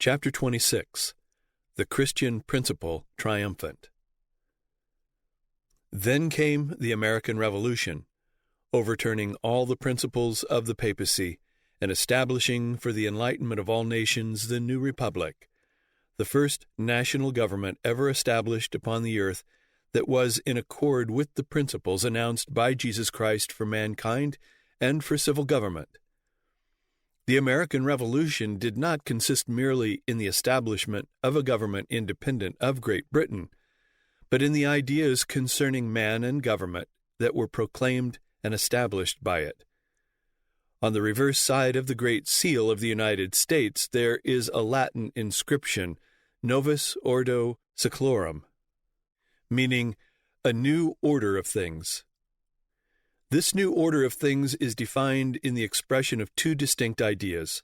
Chapter 26. The Christian Principle Triumphant. Then came the American Revolution, overturning all the principles of the papacy and establishing for the enlightenment of all nations the new republic, the first national government ever established upon the earth that was in accord with the principles announced by Jesus Christ for mankind and for civil government. The American Revolution did not consist merely in the establishment of a government independent of Great Britain, but in the ideas concerning man and government that were proclaimed and established by it. On the reverse side of the Great Seal of the United States there is a Latin inscription, Novus Ordo Seclorum, meaning a new order of things. This new order of things is defined in the expression of two distinct ideas.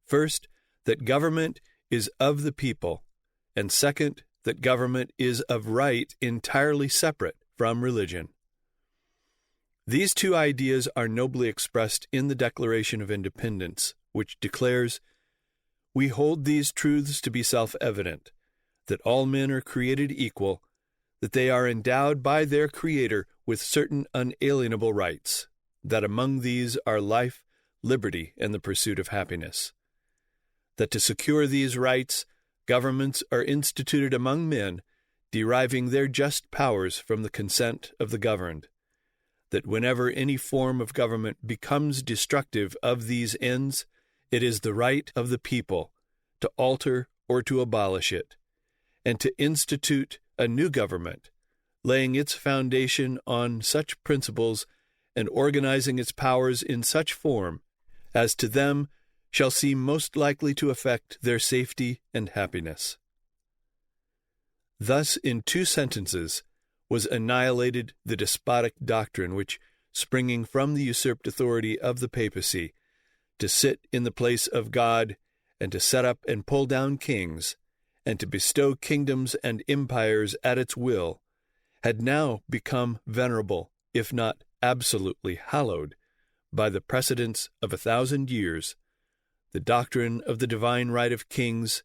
First, that government is of the people, and second, that government is of right entirely separate from religion. These two ideas are nobly expressed in the Declaration of Independence, which declares, "We hold these truths to be self-evident, that all men are created equal, that they are endowed by their Creator with certain unalienable rights, that among these are life, liberty, and the pursuit of happiness. That to secure these rights, governments are instituted among men, deriving their just powers from the consent of the governed. That whenever any form of government becomes destructive of these ends, it is the right of the people to alter or to abolish it, and to institute a new government, laying its foundation on such principles and organizing its powers in such form as to them shall seem most likely to affect their safety and happiness." Thus, in two sentences, was annihilated the despotic doctrine which, springing from the usurped authority of the papacy, to sit in the place of God and to set up and pull down kings, and to bestow kingdoms and empires at its will, had now become venerable, if not absolutely hallowed, by the precedents of 1,000 years, the doctrine of the divine right of kings,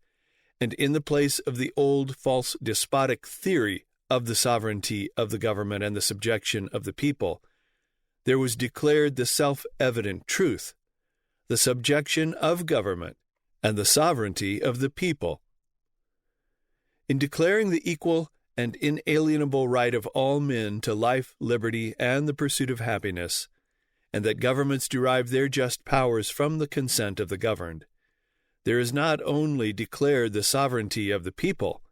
and in the place of the old false despotic theory of the sovereignty of the government and the subjection of the people, there was declared the self-evident truth, the subjection of government and the sovereignty of the people. In declaring the equal and inalienable right of all men to life, liberty, and the pursuit of happiness, and that governments derive their just powers from the consent of the governed, there is not only declared the sovereignty of the people,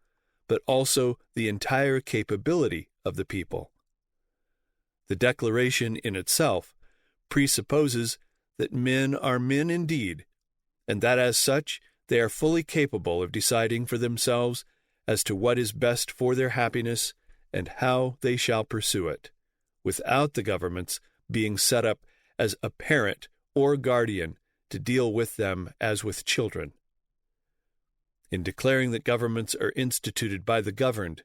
but also the entire capability of the people. The declaration in itself presupposes that men are men indeed, and that as such they are fully capable of deciding for themselves as to what is best for their happiness and how they shall pursue it, without the governments being set up as a parent or guardian to deal with them as with children. In declaring that governments are instituted by the governed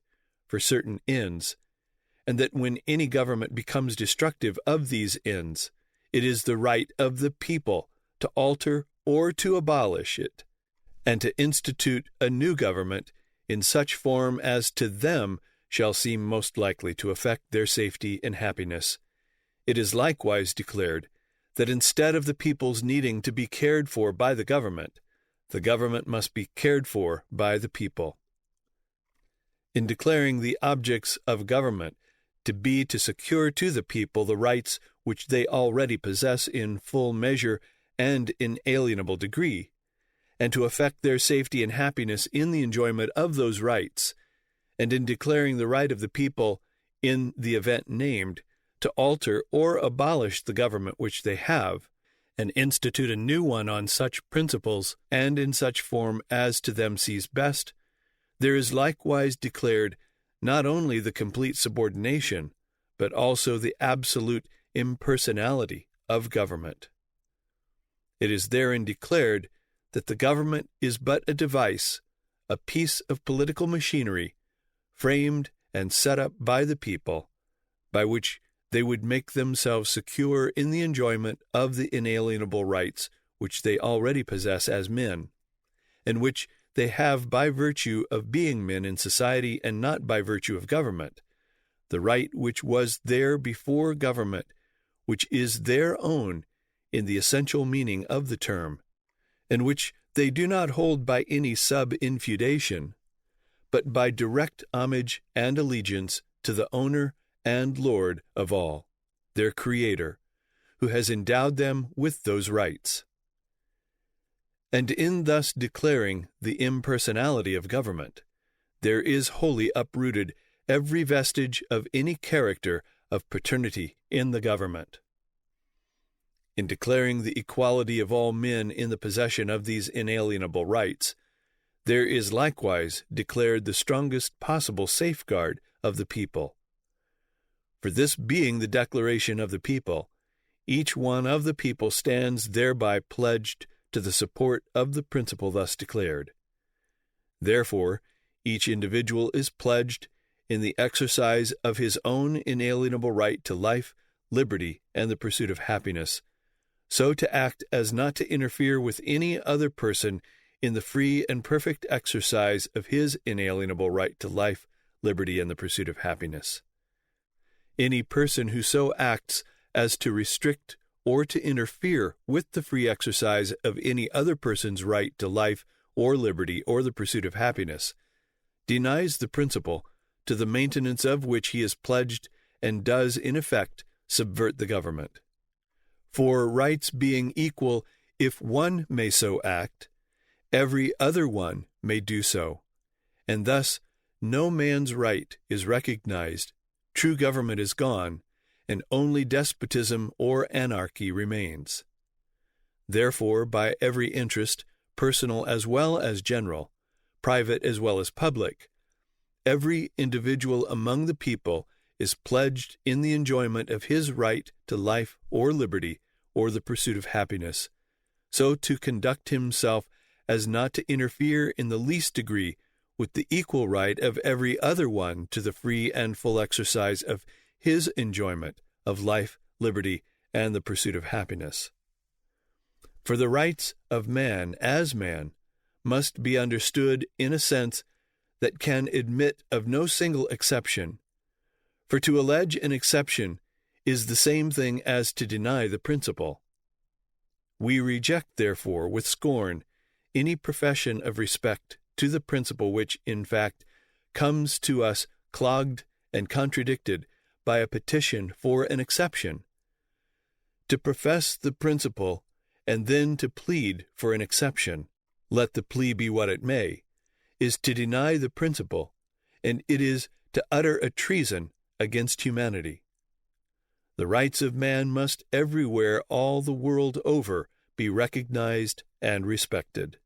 for certain ends, and that when any government becomes destructive of these ends, it is the right of the people to alter or to abolish it, and to institute a new government in such form as to them shall seem most likely to affect their safety and happiness, it is likewise declared that instead of the people's needing to be cared for by the government must be cared for by the people. In declaring the objects of government to be to secure to the people the rights which they already possess in full measure and inalienable degree, and to effect their safety and happiness in the enjoyment of those rights, and in declaring the right of the people, in the event named, to alter or abolish the government which they have, and institute a new one on such principles and in such form as to them seems best, there is likewise declared not only the complete subordination, but also the absolute impersonality of government. It is therein declared that the government is but a device, a piece of political machinery, framed and set up by the people, by which they would make themselves secure in the enjoyment of the inalienable rights which they already possess as men, and which they have by virtue of being men in society and not by virtue of government, the right which was there before government, which is their own in the essential meaning of the term, and which they do not hold by any sub-infeudation, but by direct homage and allegiance to the owner and Lord of all, their Creator, who has endowed them with those rights. And in thus declaring the impersonality of government, there is wholly uprooted every vestige of any character of paternity in the government. In declaring the equality of all men in the possession of these inalienable rights, there is likewise declared the strongest possible safeguard of the people. For this being the declaration of the people, each one of the people stands thereby pledged to the support of the principle thus declared. Therefore, each individual is pledged in the exercise of his own inalienable right to life, liberty, and the pursuit of happiness, so to act as not to interfere with any other person in the free and perfect exercise of his inalienable right to life, liberty, and the pursuit of happiness. Any person who so acts as to restrict or to interfere with the free exercise of any other person's right to life or liberty or the pursuit of happiness denies the principle to the maintenance of which he is pledged and does, in effect, subvert the government. For rights being equal, if one may so act, every other one may do so, and thus no man's right is recognized, true government is gone, and only despotism or anarchy remains. Therefore, by every interest, personal as well as general, private as well as public, every individual among the people is pledged in the enjoyment of his right to life or liberty or the pursuit of happiness, so to conduct himself as not to interfere in the least degree with the equal right of every other one to the free and full exercise of his enjoyment of life, liberty, and the pursuit of happiness. For the rights of man as man must be understood in a sense that can admit of no single exception, for to allege an exception is the same thing as to deny the principle. We reject, therefore, with scorn any profession of respect to the principle which, in fact, comes to us clogged and contradicted by a petition for an exception. To profess the principle and then to plead for an exception, let the plea be what it may, is to deny the principle, and it is to utter a treason against humanity. The rights of man must everywhere all the world over be recognized and respected.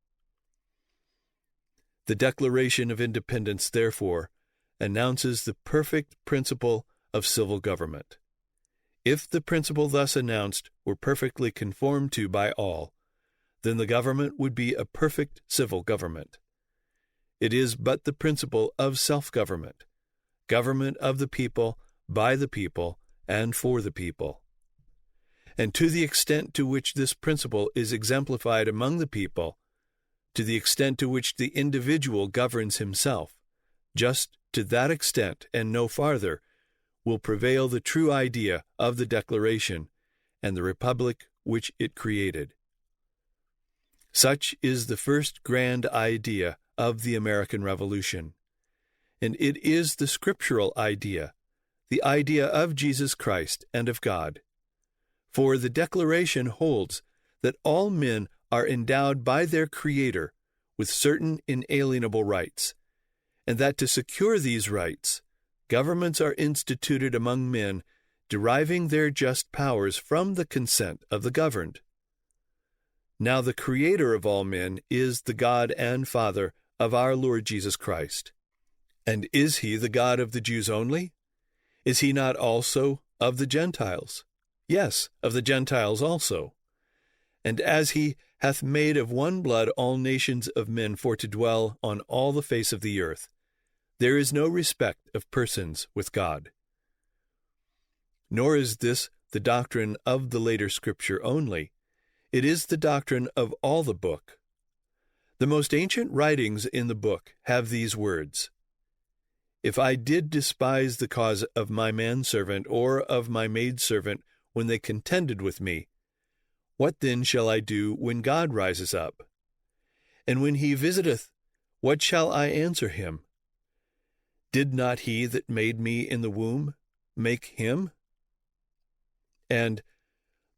The Declaration of Independence, therefore, announces the perfect principle of civil government. If the principle thus announced were perfectly conformed to by all, then the government would be a perfect civil government. It is but the principle of self-government, government of the people, by the people, and for the people. And to the extent to which this principle is exemplified among the people, to the extent to which the individual governs himself, just to that extent and no farther, will prevail the true idea of the Declaration and the republic which it created. Such is the first grand idea of the American Revolution, and it is the scriptural idea, the idea of Jesus Christ and of God. For the Declaration holds that all men are endowed by their Creator with certain inalienable rights, and that to secure these rights, governments are instituted among men, deriving their just powers from the consent of the governed. Now the Creator of all men is the God and Father of our Lord Jesus Christ. And is he the God of the Jews only? Is he not also of the Gentiles? Yes, of the Gentiles also. And as he hath made of one blood all nations of men for to dwell on all the face of the earth, there is no respect of persons with God. Nor is this the doctrine of the later Scripture only. It is the doctrine of all the book. The most ancient writings in the book have these words: "If I did despise the cause of my manservant or of my maidservant when they contended with me, what then shall I do when God rises up? And when he visiteth, what shall I answer him? Did not he that made me in the womb make him?" And,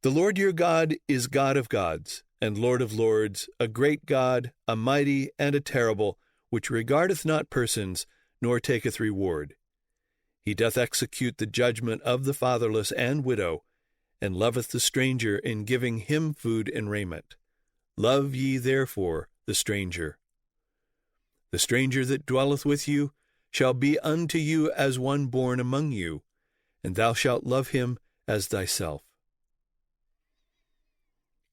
"The Lord your God is God of gods, and Lord of lords, a great God, a mighty and a terrible, which regardeth not persons, nor taketh reward. He doth execute the judgment of the fatherless and widow, and loveth the stranger in giving him food and raiment. Love ye therefore the stranger. The stranger that dwelleth with you shall be unto you as one born among you, and thou shalt love him as thyself."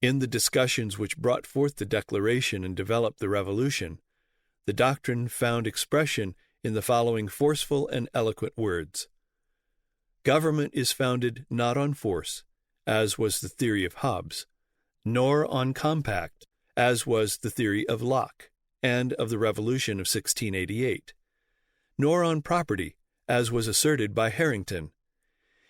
In the discussions which brought forth the Declaration and developed the Revolution, the doctrine found expression in the following forceful and eloquent words: "Government is founded not on force, as was the theory of Hobbes, nor on compact, as was the theory of Locke and of the Revolution of 1688, nor on property, as was asserted by Harrington.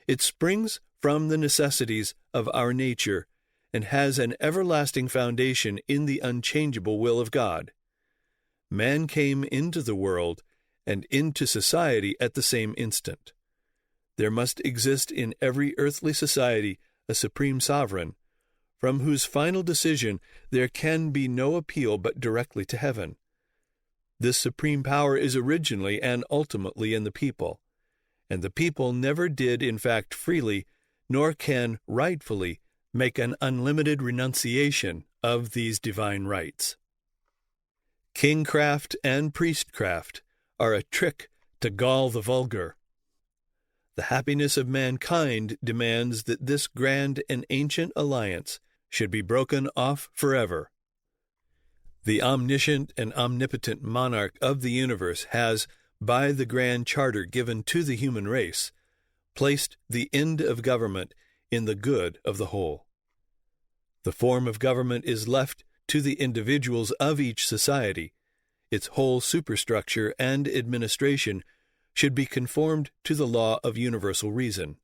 It springs from the necessities of our nature and has an everlasting foundation in the unchangeable will of God. Man came into the world and into society at the same instant. There must exist in every earthly society a supreme sovereign, from whose final decision there can be no appeal but directly to heaven. This supreme power is originally and ultimately in the people, and the people never did in fact freely, nor can rightfully, make an unlimited renunciation of these divine rights. Kingcraft and priestcraft are a trick to gall the vulgar. The happiness of mankind demands that this grand and ancient alliance should be broken off forever. The omniscient and omnipotent monarch of the universe has, by the grand charter given to the human race, placed the end of government in the good of the whole. The form of government is left to the individuals of each society. Its whole superstructure and administration should be conformed to the law of universal reason.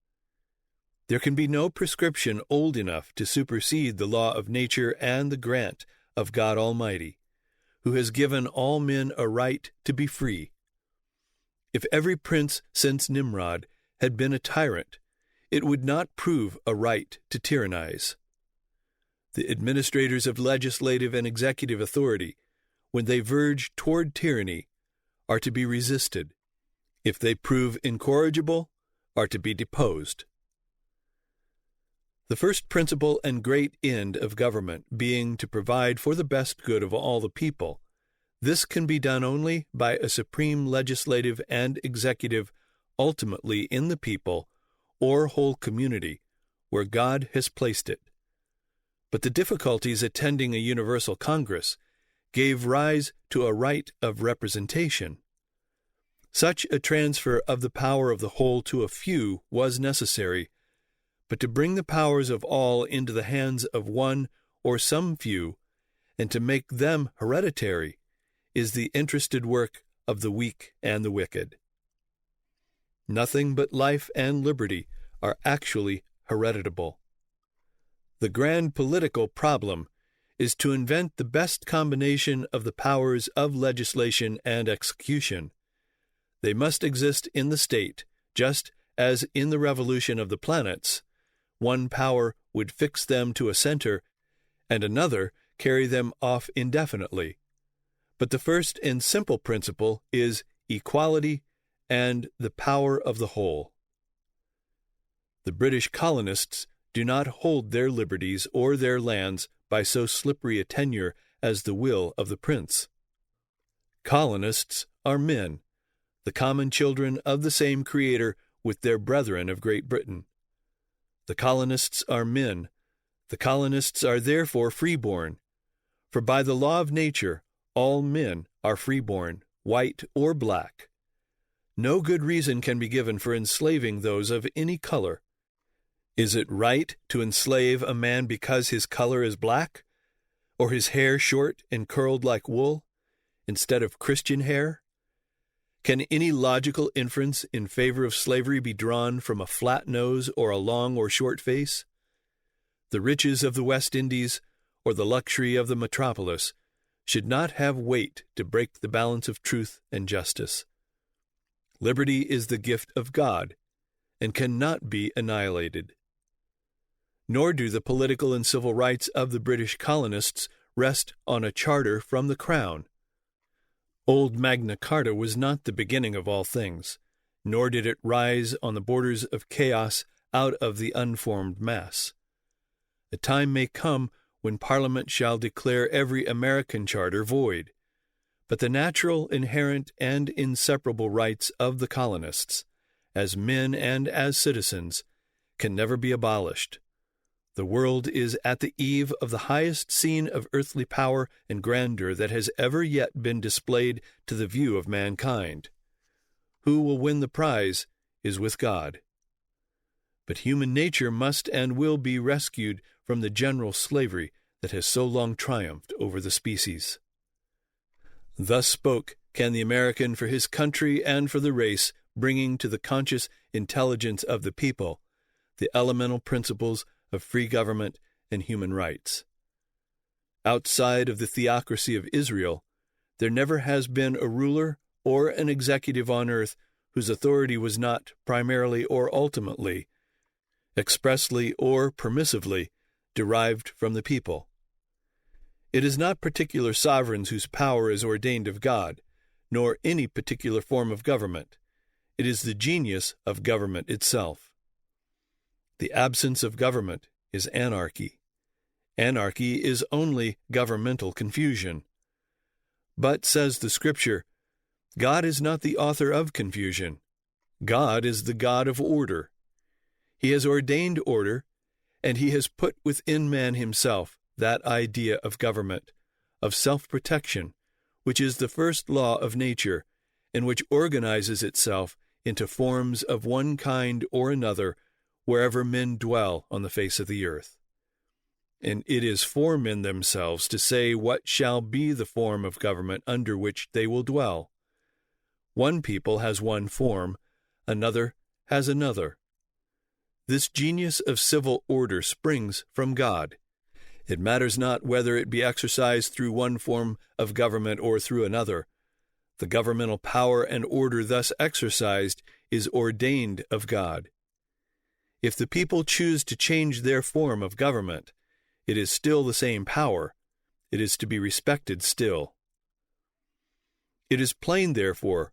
There can be no prescription old enough to supersede the law of nature and the grant of God Almighty, who has given all men a right to be free. If every prince since Nimrod had been a tyrant, it would not prove a right to tyrannize. The administrators of legislative and executive authority, when they verge toward tyranny, are to be resisted. If they prove incorrigible, are to be deposed. The first principle and great end of government being to provide for the best good of all the people, this can be done only by a supreme legislative and executive ultimately in the people or whole community where God has placed it. But the difficulties attending a universal Congress gave rise to a right of representation. Such a transfer of the power of the whole to a few was necessary, but to bring the powers of all into the hands of one or some few, and to make them hereditary, is the interested work of the weak and the wicked. Nothing but life and liberty are actually hereditable. The grand political problem is to invent the best combination of the powers of legislation and execution. They must exist in the state, just as in the revolution of the planets, one power would fix them to a center, and another carry them off indefinitely. But the first and simple principle is equality and the power of the whole. The British colonists do not hold their liberties or their lands by so slippery a tenure as the will of the prince. Colonists are men, the common children of the same Creator with their brethren of Great Britain. The colonists are men. The colonists are therefore freeborn. For by the law of nature, all men are freeborn, white or black. No good reason can be given for enslaving those of any color. Is it right to enslave a man because his color is black? or his hair short and curled like wool, instead of Christian hair? Can any logical inference in favor of slavery be drawn from a flat nose or a long or short face? The riches of the West Indies or the luxury of the metropolis should not have weight to break the balance of truth and justice. Liberty is the gift of God and cannot be annihilated. Nor do the political and civil rights of the British colonists rest on a charter from the Crown. Old Magna Carta was not the beginning of all things, nor did it rise on the borders of chaos out of the unformed mass. A time may come when Parliament shall declare every American charter void, but the natural, inherent, and inseparable rights of the colonists, as men and as citizens, can never be abolished. The world is at the eve of the highest scene of earthly power and grandeur that has ever yet been displayed to the view of mankind. Who will win the prize is with God. But human nature must and will be rescued from the general slavery that has so long triumphed over the species. Thus spoke can the American for his country and for the race, bringing to the conscious intelligence of the people the elemental principles of free government and human rights. Outside of the theocracy of Israel, there never has been a ruler or an executive on earth whose authority was not primarily or ultimately, expressly or permissively, derived from the people. It is not particular sovereigns whose power is ordained of God, nor any particular form of government. It is the genius of government itself. The absence of government is anarchy. Anarchy is only governmental confusion. But, says the Scripture, God is not the author of confusion. God is the God of order. He has ordained order, and he has put within man himself that idea of government, of self-protection, which is the first law of nature, and which organizes itself into forms of one kind or another wherever men dwell on the face of the earth. And it is for men themselves to say what shall be the form of government under which they will dwell. One people has one form, another has another. This genius of civil order springs from God. It matters not whether it be exercised through one form of government or through another. The governmental power and order thus exercised is ordained of God. If the people choose to change their form of government, it is still the same power. It is to be respected still. It is plain, therefore,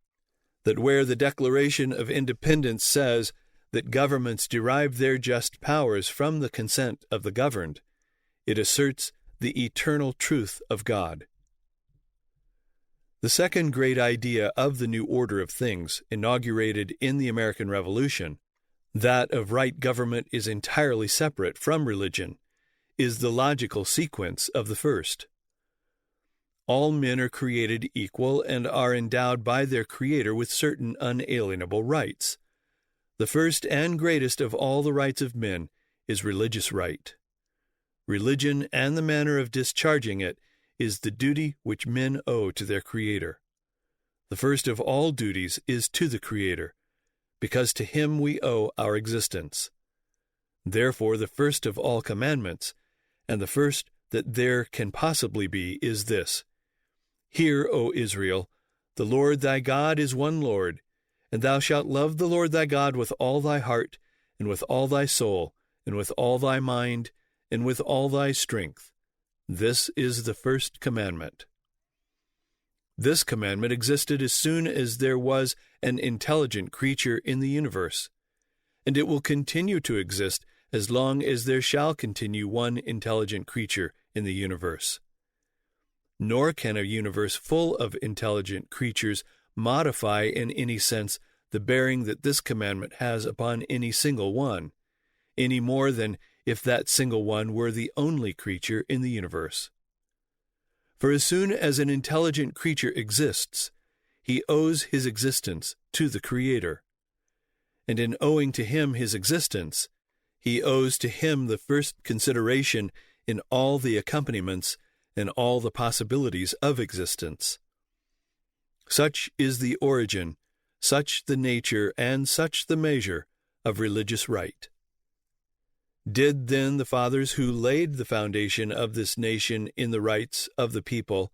that where the Declaration of Independence says that governments derive their just powers from the consent of the governed, it asserts the eternal truth of God. The second great idea of the new order of things, inaugurated in the American Revolution, that of right government is entirely separate from religion, is the logical sequence of the first. All men are created equal and are endowed by their Creator with certain unalienable rights. The first and greatest of all the rights of men is religious right. Religion and the manner of discharging it is the duty which men owe to their Creator. The first of all duties is to the Creator, because to him we owe our existence. Therefore, the first of all commandments, and the first that there can possibly be, is this: Hear, O Israel, the Lord thy God is one Lord, and thou shalt love the Lord thy God with all thy heart, and with all thy soul, and with all thy mind, and with all thy strength. This is the first commandment. This commandment existed as soon as there was an intelligent creature in the universe, and it will continue to exist as long as there shall continue one intelligent creature in the universe. Nor can a universe full of intelligent creatures modify in any sense the bearing that this commandment has upon any single one, any more than if that single one were the only creature in the universe. For as soon as an intelligent creature exists, he owes his existence to the Creator. And in owing to him his existence, he owes to him the first consideration in all the accompaniments and all the possibilities of existence. Such is the origin, such the nature, and such the measure of religious right. Did then the fathers who laid the foundation of this nation in the rights of the people,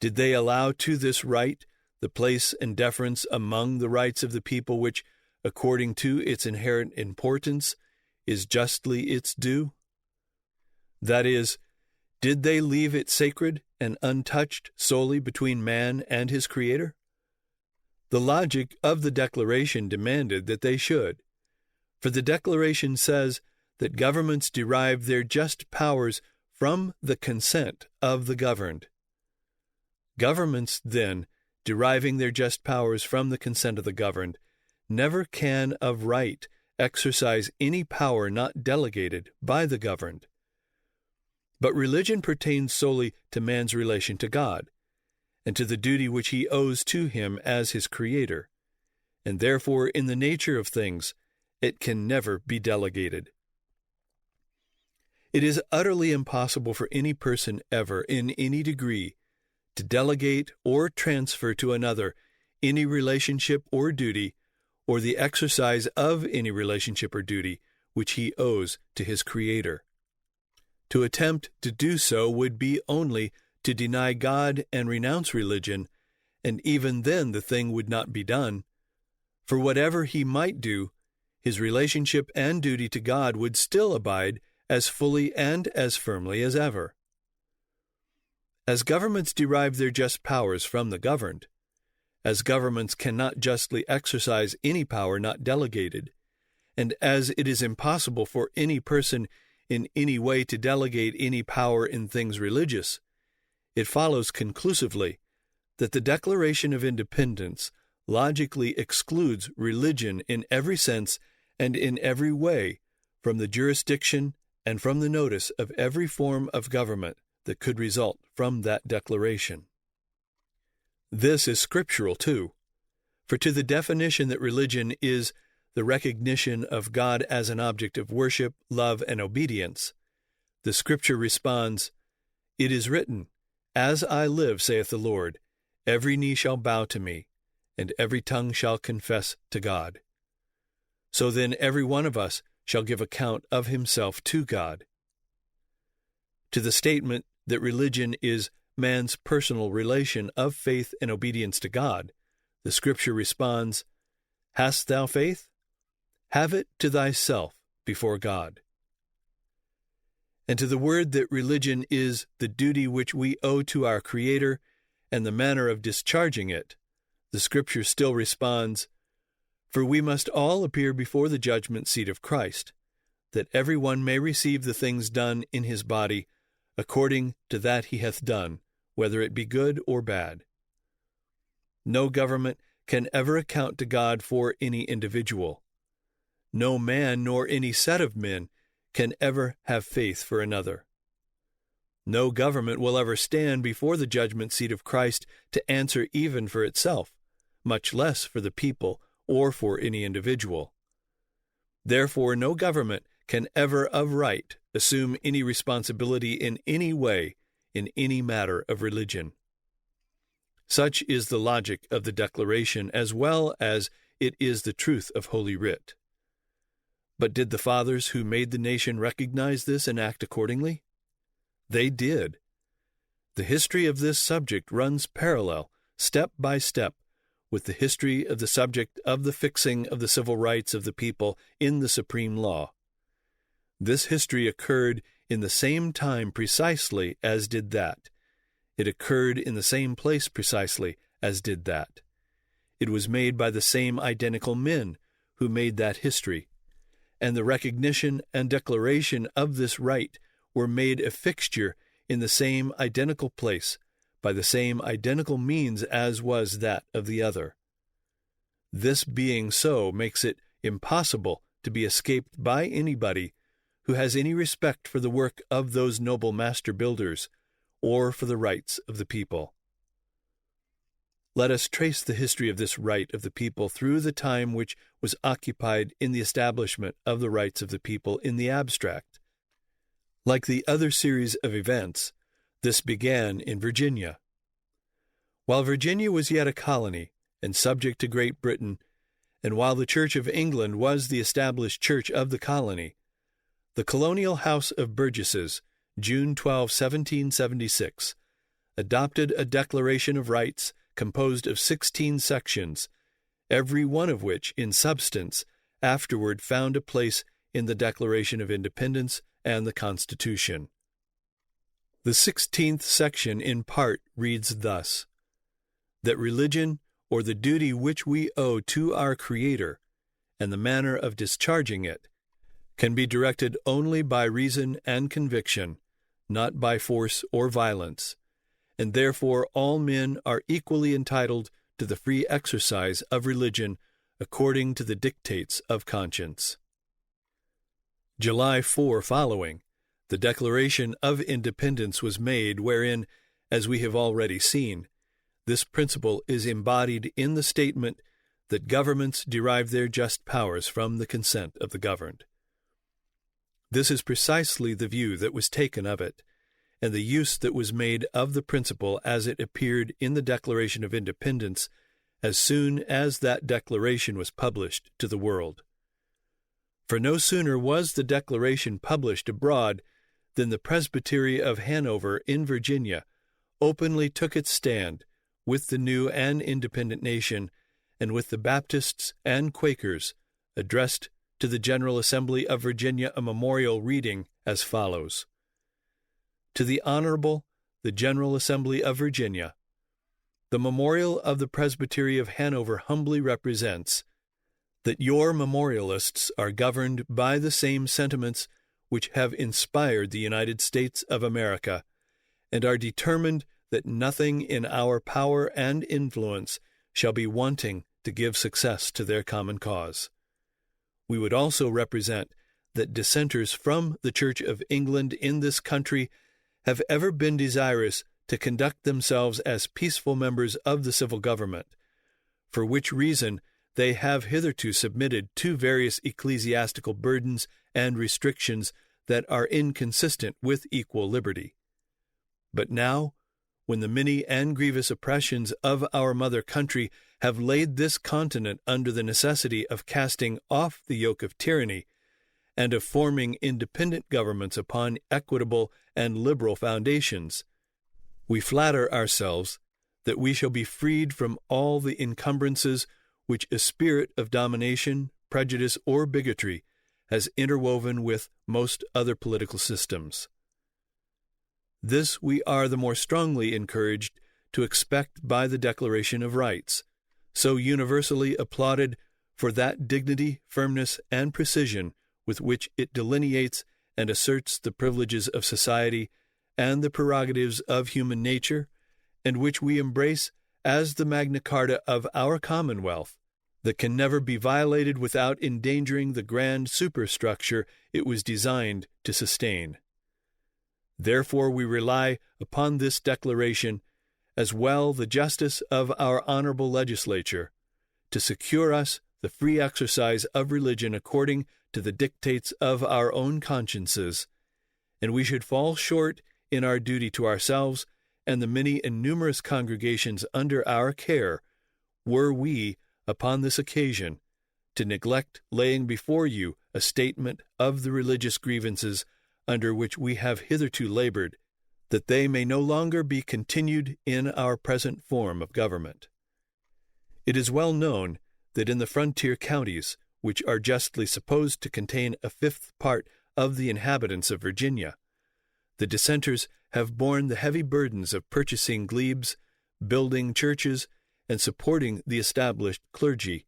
did they allow to this right the place and deference among the rights of the people which, according to its inherent importance, is justly its due? That is, did they leave it sacred and untouched solely between man and his Creator? The logic of the Declaration demanded that they should, for the Declaration says that governments derive their just powers from the consent of the governed. Governments, then, deriving their just powers from the consent of the governed, never can of right exercise any power not delegated by the governed. But religion pertains solely to man's relation to God, and to the duty which he owes to him as his Creator, and therefore in the nature of things it can never be delegated. It is utterly impossible for any person ever, in any degree, to delegate or transfer to another any relationship or duty, or the exercise of any relationship or duty which he owes to his Creator. To attempt to do so would be only to deny God and renounce religion, and even then the thing would not be done, for whatever he might do, his relationship and duty to God would still abide as fully and as firmly as ever. As governments derive their just powers from the governed, as governments cannot justly exercise any power not delegated, and as it is impossible for any person in any way to delegate any power in things religious, it follows conclusively that the Declaration of Independence logically excludes religion in every sense and in every way from the jurisdiction and from the notice of every form of government that could result from that declaration. This is scriptural, too, for to the definition that religion is the recognition of God as an object of worship, love, and obedience, the Scripture responds, "It is written, As I live, saith the Lord, every knee shall bow to me, and every tongue shall confess to God." So then every one of us shall give account of himself to God. To the statement that religion is man's personal relation of faith and obedience to God, the Scripture responds, "Hast thou faith? Have it to thyself before God." And to the word that religion is the duty which we owe to our Creator and the manner of discharging it, the Scripture still responds, "For we must all appear before the judgment seat of Christ, that every one may receive the things done in his body according to that he hath done, whether it be good or bad." No government can ever account to God for any individual. No man nor any set of men can ever have faith for another. No government will ever stand before the judgment seat of Christ to answer even for itself, much less for the people or for any individual. Therefore, no government can ever of right assume any responsibility in any way in any matter of religion. Such is the logic of the Declaration as well as it is the truth of Holy Writ. But did the fathers who made the nation recognize this and act accordingly? They did. The history of this subject runs parallel, step by step, with the history of the subject of the fixing of the civil rights of the people in the supreme law. This history occurred in the same time precisely as did that. It occurred in the same place precisely as did that. It was made by the same identical men who made that history, and the recognition and declaration of this right were made a fixture in the same identical place by the same identical means as was that of the other. This being so makes it impossible to be escaped by anybody who has any respect for the work of those noble master builders or for the rights of the people. Let us trace the history of this right of the people through the time which was occupied in the establishment of the rights of the people in the abstract. Like the other series of events, This began in Virginia. While Virginia was yet a colony and subject to Great Britain, and while the Church of England was the established church of the colony, the Colonial House of Burgesses, June 12, 1776, adopted a Declaration of Rights composed of 16 sections, every one of which, in substance, afterward found a place in the Declaration of Independence and the Constitution. The 16th section in part reads thus: that religion, or the duty which we owe to our Creator, and the manner of discharging it, can be directed only by reason and conviction, not by force or violence, and therefore all men are equally entitled to the free exercise of religion according to the dictates of conscience. July 4 following, the Declaration of Independence was made, wherein, as we have already seen, this principle is embodied in the statement that governments derive their just powers from the consent of the governed. This is precisely the view that was taken of it, and the use that was made of the principle as it appeared in the Declaration of Independence as soon as that declaration was published to the world. For no sooner was the Declaration published abroad than the Presbytery of Hanover in Virginia openly took its stand with the new and independent nation, and with the Baptists and Quakers, addressed to the General Assembly of Virginia a memorial reading as follows: To the Honorable, the General Assembly of Virginia, the memorial of the Presbytery of Hanover humbly represents that your memorialists are governed by the same sentiments which have inspired the United States of America, and are determined that nothing in our power and influence shall be wanting to give success to their common cause. We would also represent that dissenters from the Church of England in this country have ever been desirous to conduct themselves as peaceful members of the civil government, for which reason they have hitherto submitted to various ecclesiastical burdens and restrictions that are inconsistent with equal liberty. But now, when the many and grievous oppressions of our mother country have laid this continent under the necessity of casting off the yoke of tyranny, and of forming independent governments upon equitable and liberal foundations, we flatter ourselves that we shall be freed from all the encumbrances which a spirit of domination, prejudice, or bigotry has interwoven with most other political systems. This we are the more strongly encouraged to expect by the Declaration of Rights, so universally applauded for that dignity, firmness, and precision with which it delineates and asserts the privileges of society and the prerogatives of human nature, and which we embrace as the Magna Carta of our Commonwealth, that can never be violated without endangering the grand superstructure it was designed to sustain. Therefore we rely upon this declaration, as well the justice of our honorable legislature, to secure us the free exercise of religion according to the dictates of our own consciences, and we should fall short in our duty to ourselves and the many and numerous congregations under our care, were we, upon this occasion, to neglect laying before you a statement of the religious grievances under which we have hitherto labored, that they may no longer be continued in our present form of government. It is well known that in the frontier counties, which are justly supposed to contain a fifth part of the inhabitants of Virginia, the dissenters have borne the heavy burdens of purchasing glebes, building churches, and supporting the established clergy,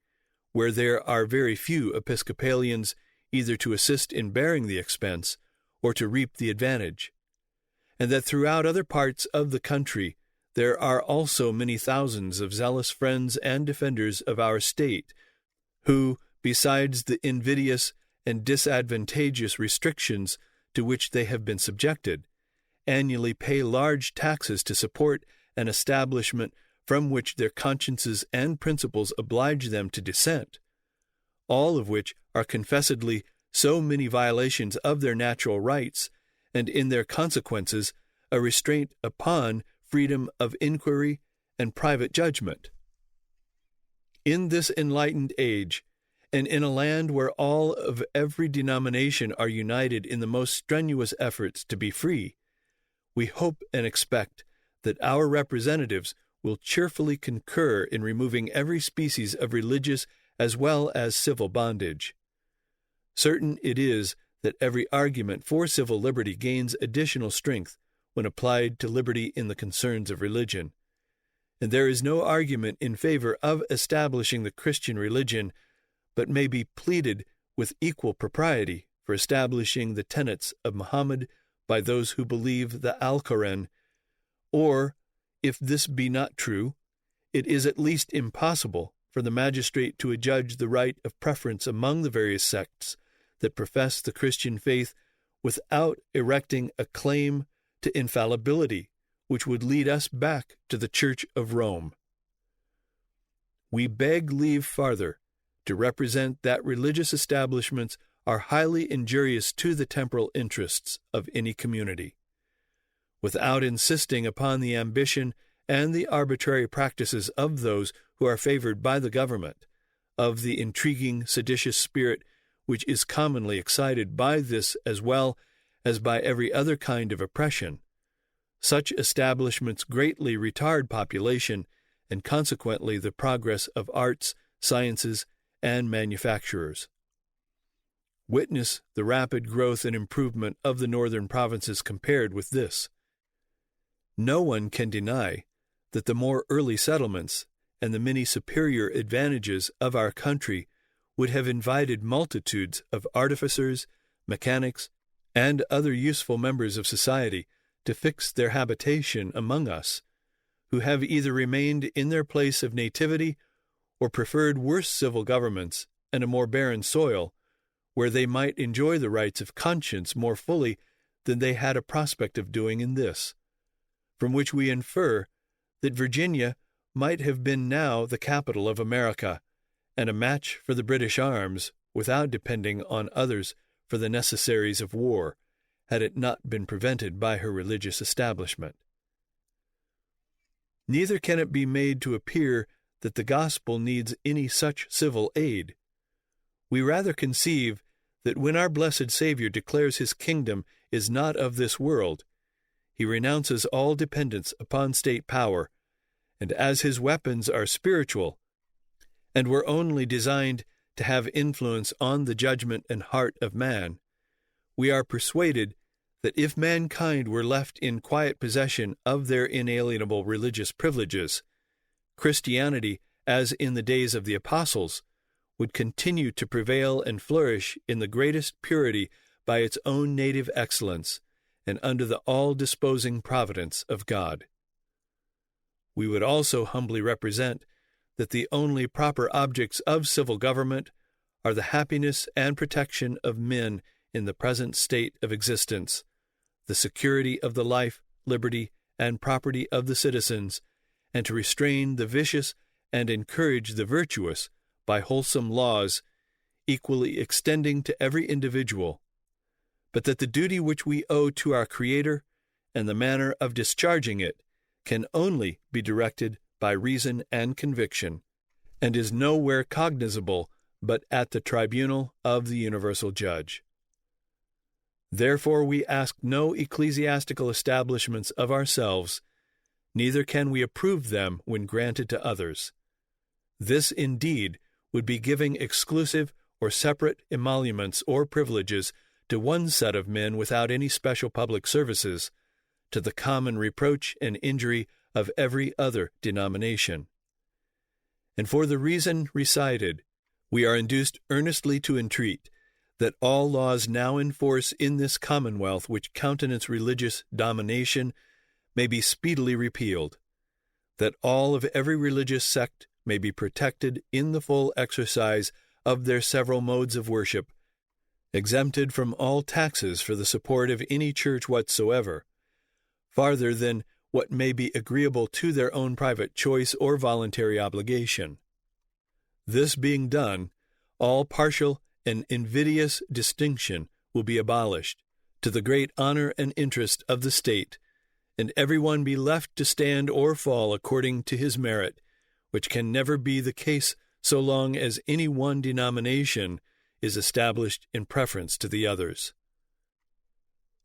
where there are very few Episcopalians either to assist in bearing the expense or to reap the advantage, and that throughout other parts of the country there are also many thousands of zealous friends and defenders of our state, who, besides the invidious and disadvantageous restrictions to which they have been subjected, annually pay large taxes to support an establishment from which their consciences and principles oblige them to dissent, all of which are confessedly so many violations of their natural rights, and in their consequences a restraint upon freedom of inquiry and private judgment. In this enlightened age, and in a land where all of every denomination are united in the most strenuous efforts to be free, we hope and expect that our representatives will cheerfully concur in removing every species of religious as well as civil bondage. Certain it is that every argument for civil liberty gains additional strength when applied to liberty in the concerns of religion, and there is no argument in favor of establishing the Christian religion but may be pleaded with equal propriety for establishing the tenets of Muhammad by those who believe the Alcoran, or, if this be not true, it is at least impossible for the magistrate to adjudge the right of preference among the various sects that profess the Christian faith without erecting a claim to infallibility, which would lead us back to the Church of Rome. We beg leave farther to represent that religious establishments are highly injurious to the temporal interests of any community, without insisting upon the ambition and the arbitrary practices of those who are favored by the government, of the intriguing, seditious spirit which is commonly excited by this as well as by every other kind of oppression. Such establishments greatly retard population and consequently the progress of arts, sciences, and manufacturers. Witness the rapid growth and improvement of the northern provinces compared with this. No one can deny that the more early settlements and the many superior advantages of our country would have invited multitudes of artificers, mechanics, and other useful members of society to fix their habitation among us, who have either remained in their place of nativity or preferred worse civil governments and a more barren soil, where they might enjoy the rights of conscience more fully than they had a prospect of doing in this, from which we infer that Virginia might have been now the capital of America, and a match for the British arms, without depending on others for the necessaries of war, had it not been prevented by her religious establishment. Neither can it be made to appear that the gospel needs any such civil aid. We rather conceive that when our blessed Savior declares his kingdom is not of this world, he renounces all dependence upon state power, and as his weapons are spiritual, and were only designed to have influence on the judgment and heart of man, we are persuaded that if mankind were left in quiet possession of their inalienable religious privileges, Christianity, as in the days of the apostles, would continue to prevail and flourish in the greatest purity by its own native excellence and under the all-disposing providence of God. We would also humbly represent that the only proper objects of civil government are the happiness and protection of men in the present state of existence, the security of the life, liberty, and property of the citizens, and to restrain the vicious and encourage the virtuous by wholesome laws, equally extending to every individual, but that the duty which we owe to our Creator and the manner of discharging it can only be directed by reason and conviction, and is nowhere cognizable but at the tribunal of the universal judge. Therefore we ask no ecclesiastical establishments of ourselves, neither can we approve them when granted to others. This, indeed, would be giving exclusive or separate emoluments or privileges to one set of men without any special public services, to the common reproach and injury of every other denomination. And for the reason recited, we are induced earnestly to entreat that all laws now in force in this commonwealth which countenance religious domination may be speedily repealed, that all of every religious sect may be protected in the full exercise of their several modes of worship, exempted from all taxes for the support of any church whatsoever, farther than what may be agreeable to their own private choice or voluntary obligation. This being done, all partial and invidious distinction will be abolished, to the great honor and interest of the state, and everyone be left to stand or fall according to his merit, which can never be the case so long as any one denomination is established in preference to the others.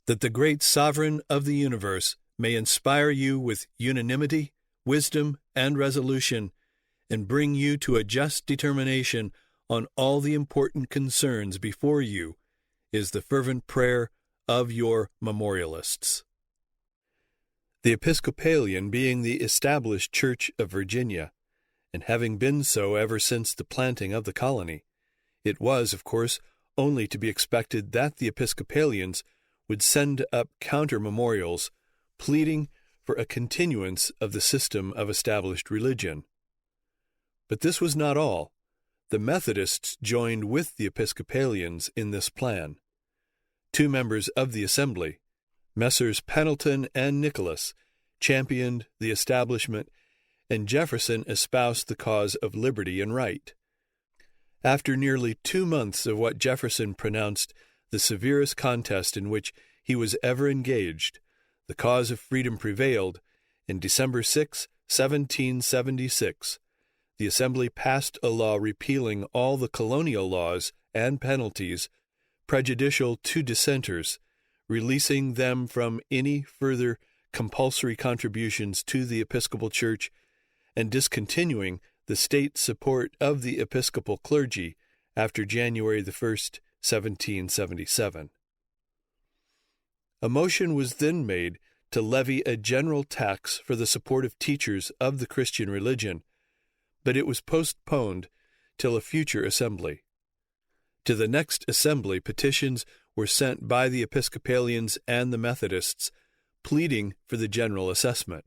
That the great Sovereign of the universe may inspire you with unanimity, wisdom, and resolution, and bring you to a just determination on all the important concerns before you, is the fervent prayer of your memorialists. The Episcopalian being the established Church of Virginia, and having been so ever since the planting of the colony, it was, of course, only to be expected that the Episcopalians would send up counter-memorials pleading for a continuance of the system of established religion. But this was not all. The Methodists joined with the Episcopalians in this plan. 2 members of the Assembly, Messrs. Pendleton and Nicholas, championed the establishment, and Jefferson espoused the cause of liberty and right. After nearly 2 months of what Jefferson pronounced the severest contest in which he was ever engaged, the cause of freedom prevailed, and December 6, 1776, the Assembly passed a law repealing all the colonial laws and penalties prejudicial to dissenters, releasing them from any further compulsory contributions to the Episcopal Church, and discontinuing the state support of the Episcopal clergy after January 1, 1777. A motion was then made to levy a general tax for the support of teachers of the Christian religion, but it was postponed till a future assembly. To the next assembly, petitions were sent by the Episcopalians and the Methodists, pleading for the general assessment.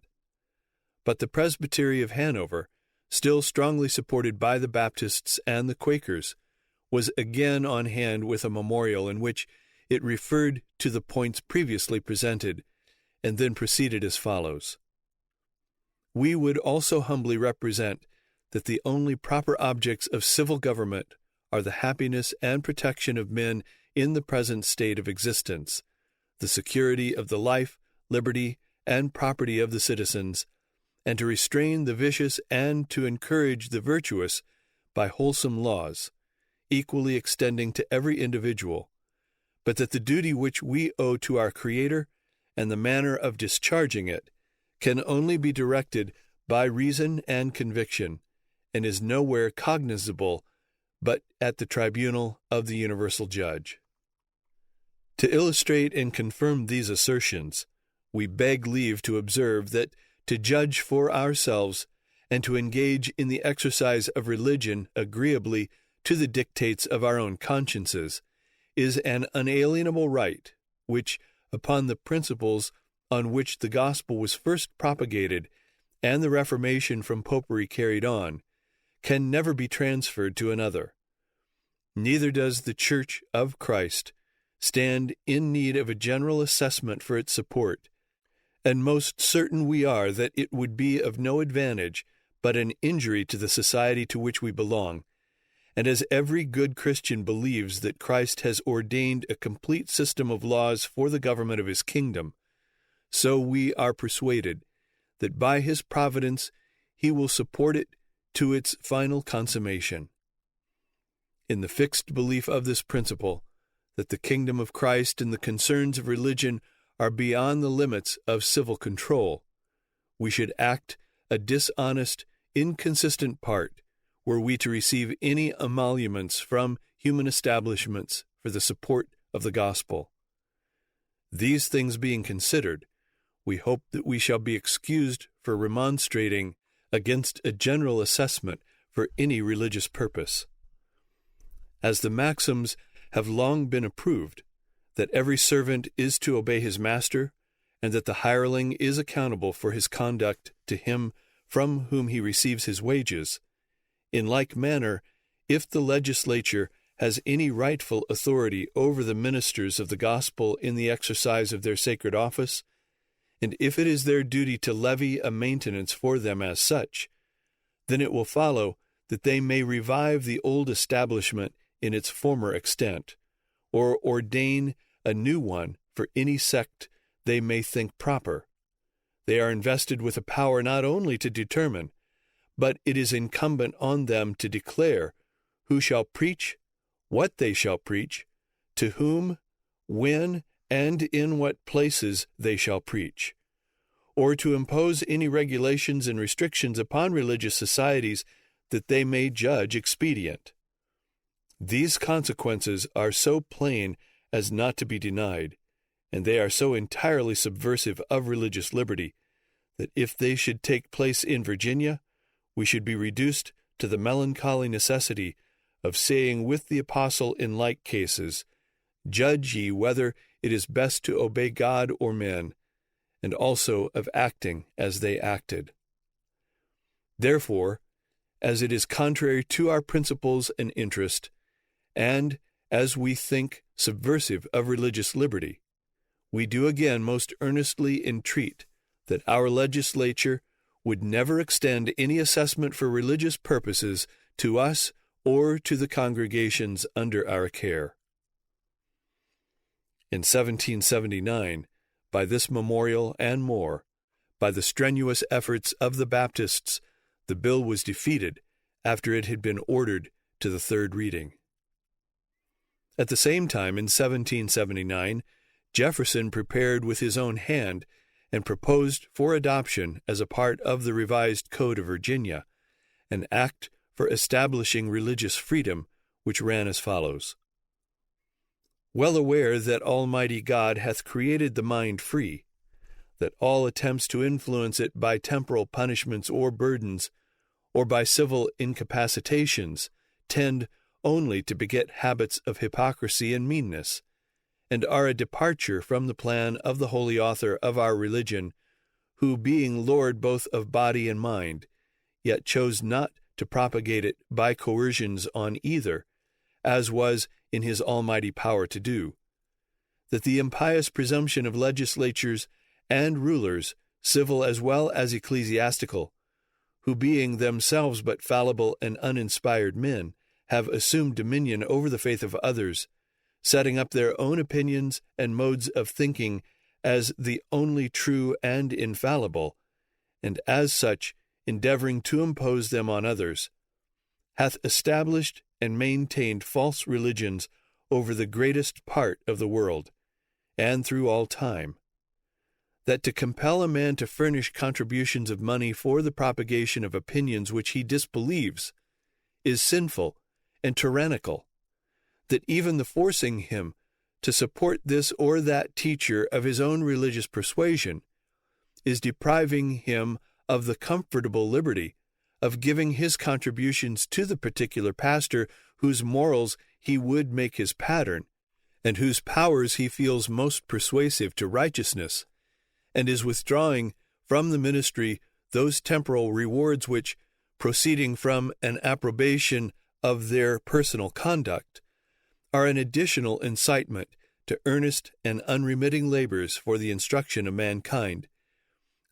But the Presbytery of Hanover, still strongly supported by the Baptists and the Quakers, was again on hand with a memorial in which it referred to the points previously presented, and then proceeded as follows. We would also humbly represent that the only proper objects of civil government are the happiness and protection of men in the present state of existence, the security of the life, liberty, and property of the citizens, and to restrain the vicious and to encourage the virtuous by wholesome laws, equally extending to every individual, but that the duty which we owe to our Creator and the manner of discharging it can only be directed by reason and conviction, and is nowhere cognizable but at the tribunal of the universal judge. To illustrate and confirm these assertions, we beg leave to observe that to judge for ourselves and to engage in the exercise of religion agreeably to the dictates of our own consciences is an unalienable right, which, upon the principles on which the gospel was first propagated and the Reformation from popery carried on, can never be transferred to another. Neither does the Church of Christ stand in need of a general assessment for its support, and most certain we are that it would be of no advantage but an injury to the society to which we belong. And as every good Christian believes that Christ has ordained a complete system of laws for the government of his kingdom, so we are persuaded that by his providence he will support it to its final consummation. In the fixed belief of this principle, that the kingdom of Christ and the concerns of religion are beyond the limits of civil control, we should act a dishonest, inconsistent part were we to receive any emoluments from human establishments for the support of the gospel. These things being considered, we hope that we shall be excused for remonstrating against a general assessment for any religious purpose. As the maxims have long been approved, that every servant is to obey his master, and that the hireling is accountable for his conduct to him from whom he receives his wages, in like manner, if the legislature has any rightful authority over the ministers of the gospel in the exercise of their sacred office, and if it is their duty to levy a maintenance for them as such, then it will follow that they may revive the old establishment in its former extent, or ordain a new one for any sect they may think proper, They are invested with a power not only to determine, but it is incumbent on them to declare who shall preach, what they shall preach, to whom, when, and in what places they shall preach, or to impose any regulations and restrictions upon religious societies that they may judge expedient. These consequences are so plain as not to be denied, and they are so entirely subversive of religious liberty, that if they should take place in Virginia, we should be reduced to the melancholy necessity of saying with the apostle in like cases, "Judge ye whether it is best to obey God or men," and also of acting as they acted. Therefore, as it is contrary to our principles and interest, and, as we think, subversive of religious liberty, we do again most earnestly entreat that our legislature would never extend any assessment for religious purposes to us or to the congregations under our care. In 1779, by this memorial and more, by the strenuous efforts of the Baptists, the bill was defeated after it had been ordered to the third reading. At the same time, in 1779, Jefferson prepared with his own hand and proposed for adoption as a part of the revised Code of Virginia an act for establishing religious freedom, which ran as follows: "Well aware that Almighty God hath created the mind free, that all attempts to influence it by temporal punishments or burdens, or by civil incapacitations, tend only to beget habits of hypocrisy and meanness, and are a departure from the plan of the Holy Author of our religion, who, being Lord both of body and mind, yet chose not to propagate it by coercions on either, as was in his almighty power to do, that the impious presumption of legislatures and rulers, civil as well as ecclesiastical, who being themselves but fallible and uninspired men, have assumed dominion over the faith of others, setting up their own opinions and modes of thinking as the only true and infallible, and as such endeavoring to impose them on others, hath established and maintained false religions over the greatest part of the world, and through all time, that to compel a man to furnish contributions of money for the propagation of opinions which he disbelieves is sinful and tyrannical, that even the forcing him to support this or that teacher of his own religious persuasion is depriving him of the comfortable liberty of giving his contributions to the particular pastor whose morals he would make his pattern, and whose powers he feels most persuasive to righteousness, and is withdrawing from the ministry those temporal rewards which, proceeding from an approbation of their personal conduct, are an additional incitement to earnest and unremitting labors for the instruction of mankind,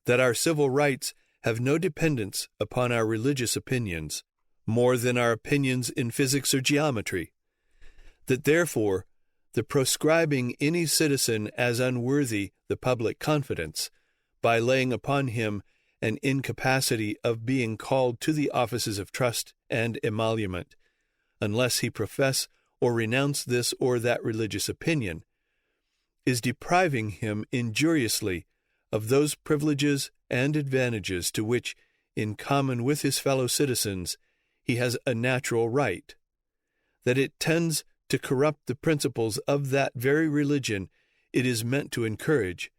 that our civil rights have no dependence upon our religious opinions, more than our opinions in physics or geometry, that therefore the proscribing any citizen as unworthy the public confidence, by laying upon him an incapacity of being called to the offices of trust and emolument, unless he profess or renounce this or that religious opinion, is depriving him injuriously of those privileges and advantages to which, in common with his fellow citizens, he has a natural right, that it tends to corrupt the principles of that very religion it is meant to encourage,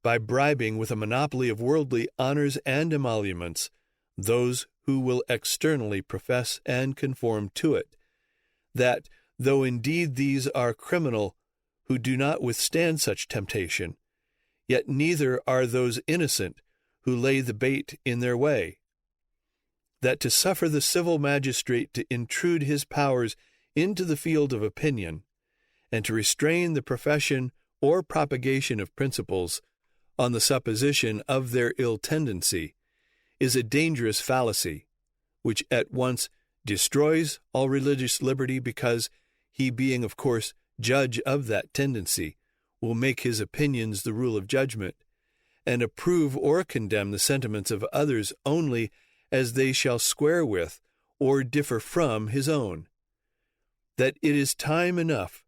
by bribing with a monopoly of worldly honors and emoluments those who will externally profess and conform to it, that, though indeed these are criminal who do not withstand such temptation, yet neither are those innocent who lay the bait in their way, that to suffer the civil magistrate to intrude his powers into the field of opinion, and to restrain the profession or propagation of principles on the supposition of their ill tendency, is a dangerous fallacy, which at once destroys all religious liberty, because he, being of course judge of that tendency, will make his opinions the rule of judgment, and approve or condemn the sentiments of others only as they shall square with or differ from his own. That it is time enough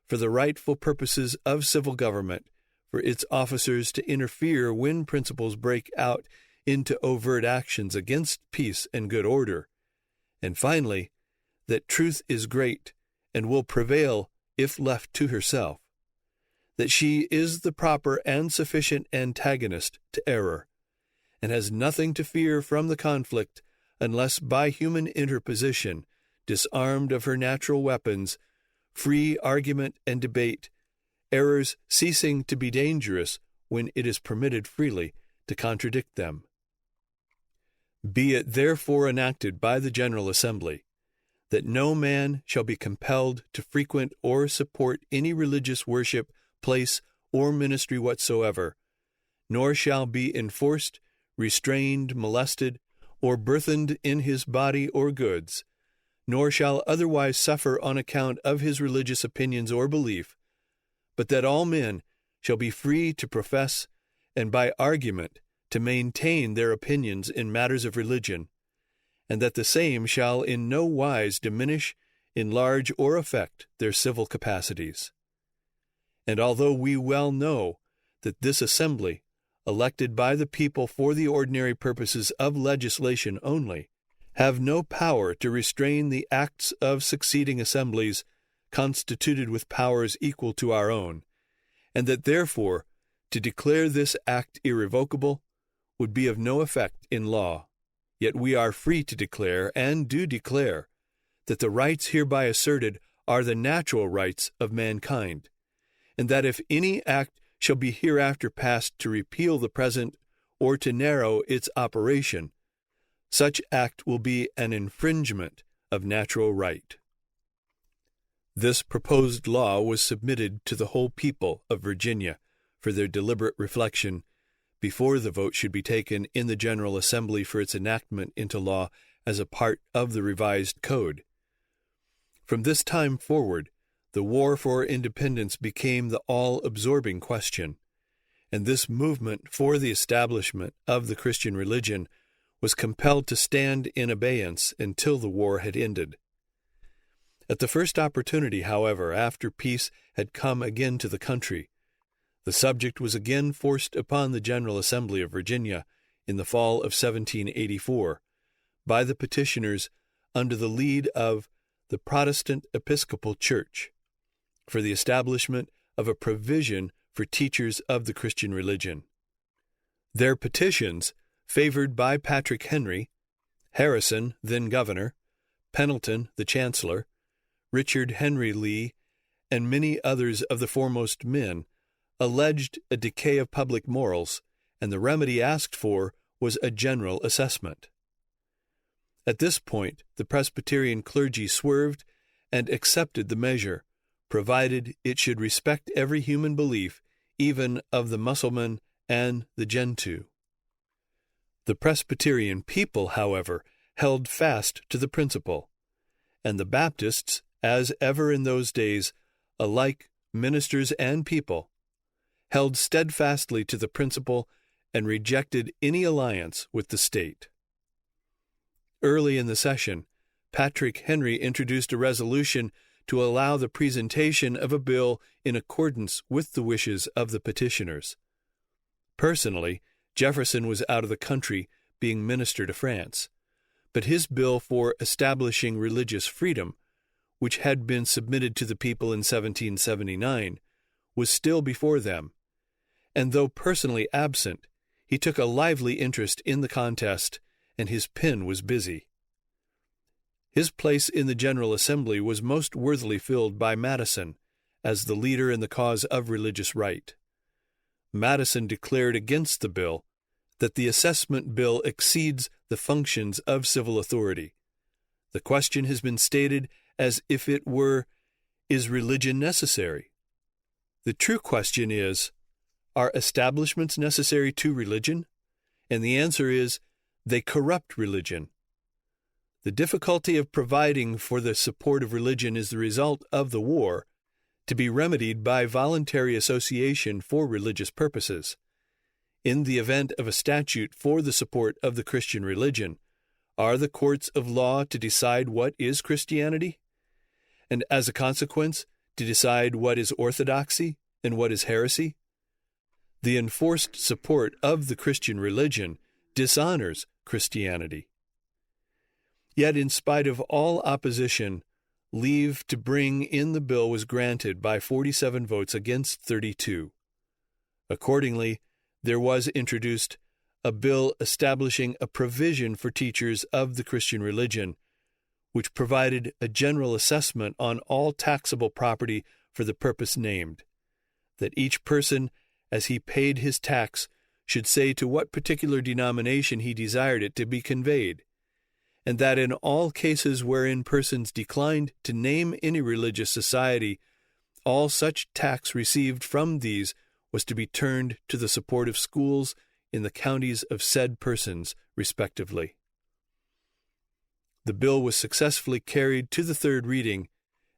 for the rightful purposes of civil government for its officers to interfere when principles break out into overt actions against peace and good order. And finally, that truth is great and will prevail if left to herself, that she is the proper and sufficient antagonist to error, and has nothing to fear from the conflict unless by human interposition, disarmed of her natural weapons, free argument and debate, errors ceasing to be dangerous when it is permitted freely to contradict them. Be it therefore enacted by the General Assembly, that no man shall be compelled to frequent or support any religious worship, place, or ministry whatsoever, nor shall be enforced, restrained, molested, or burthened in his body or goods, nor shall otherwise suffer on account of his religious opinions or belief, but that all men shall be free to profess and by argument to maintain their opinions in matters of religion, and that the same shall in no wise diminish, enlarge, or affect their civil capacities. And although we well know that this assembly, elected by the people for the ordinary purposes of legislation only, have no power to restrain the acts of succeeding assemblies constituted with powers equal to our own, and that therefore to declare this act irrevocable would be of no effect in law, yet we are free to declare, and do declare, that the rights hereby asserted are the natural rights of mankind, and that if any act shall be hereafter passed to repeal the present or to narrow its operation, such act will be an infringement of natural right. This proposed law was submitted to the whole people of Virginia for their deliberate reflection before the vote should be taken in the General Assembly for its enactment into law as a part of the revised code. From this time forward, the war for independence became the all-absorbing question, and this movement for the establishment of the Christian religion was compelled to stand in abeyance until the war had ended. At the first opportunity, however, after peace had come again to the country, the subject was again forced upon the General Assembly of Virginia in the fall of 1784 by the petitioners under the lead of the Protestant Episcopal Church for the establishment of a provision for teachers of the Christian religion. Their petitions, favored by Patrick Henry, Harrison, then governor, Pendleton, the chancellor, Richard Henry Lee, and many others of the foremost men, alleged a decay of public morals, and the remedy asked for was a general assessment. At this point, the Presbyterian clergy swerved and accepted the measure, provided it should respect every human belief, even of the Mussulman and the Gentoo. The Presbyterian people, however, held fast to the principle, and the Baptists, as ever in those days, alike ministers and people, held steadfastly to the principle and rejected any alliance with the state. Early in the session, Patrick Henry introduced a resolution to allow the presentation of a bill in accordance with the wishes of the petitioners. Personally, Jefferson was out of the country being minister to France, but his bill for establishing religious freedom, which had been submitted to the people in 1779, was still before them, and though personally absent, he took a lively interest in the contest, and his pen was busy. His place in the General Assembly was most worthily filled by Madison, as the leader in the cause of religious right. Madison declared against the bill that the assessment bill exceeds the functions of civil authority. The question has been stated as if it were, is religion necessary? The true question is, are establishments necessary to religion? And the answer is, they corrupt religion. The difficulty of providing for the support of religion is the result of the war, to be remedied by voluntary association for religious purposes. In the event of a statute for the support of the Christian religion, are the courts of law to decide what is Christianity? And as a consequence, to decide what is orthodoxy and what is heresy? The enforced support of the Christian religion dishonors Christianity. Yet in spite of all opposition, leave to bring in the bill was granted by 47 votes against 32. Accordingly, there was introduced a bill establishing a provision for teachers of the Christian religion, which provided a general assessment on all taxable property for the purpose named, that each person, as he paid his tax, should say to what particular denomination he desired it to be conveyed, and that in all cases wherein persons declined to name any religious society, all such tax received from these was to be turned to the support of schools in the counties of said persons, respectively. The bill was successfully carried to the third reading,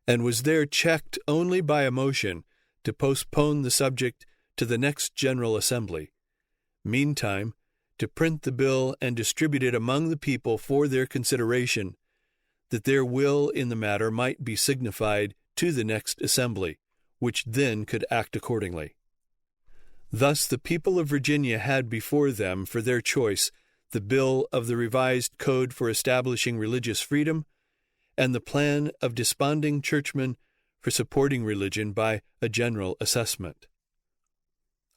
and was there checked only by a motion to postpone the subject to the next General Assembly. Meantime, to print the bill and distribute it among the people for their consideration, that their will in the matter might be signified to the next assembly, which then could act accordingly. Thus the people of Virginia had before them for their choice the bill of the revised code for establishing religious freedom and the plan of disbanding churchmen for supporting religion by a general assessment.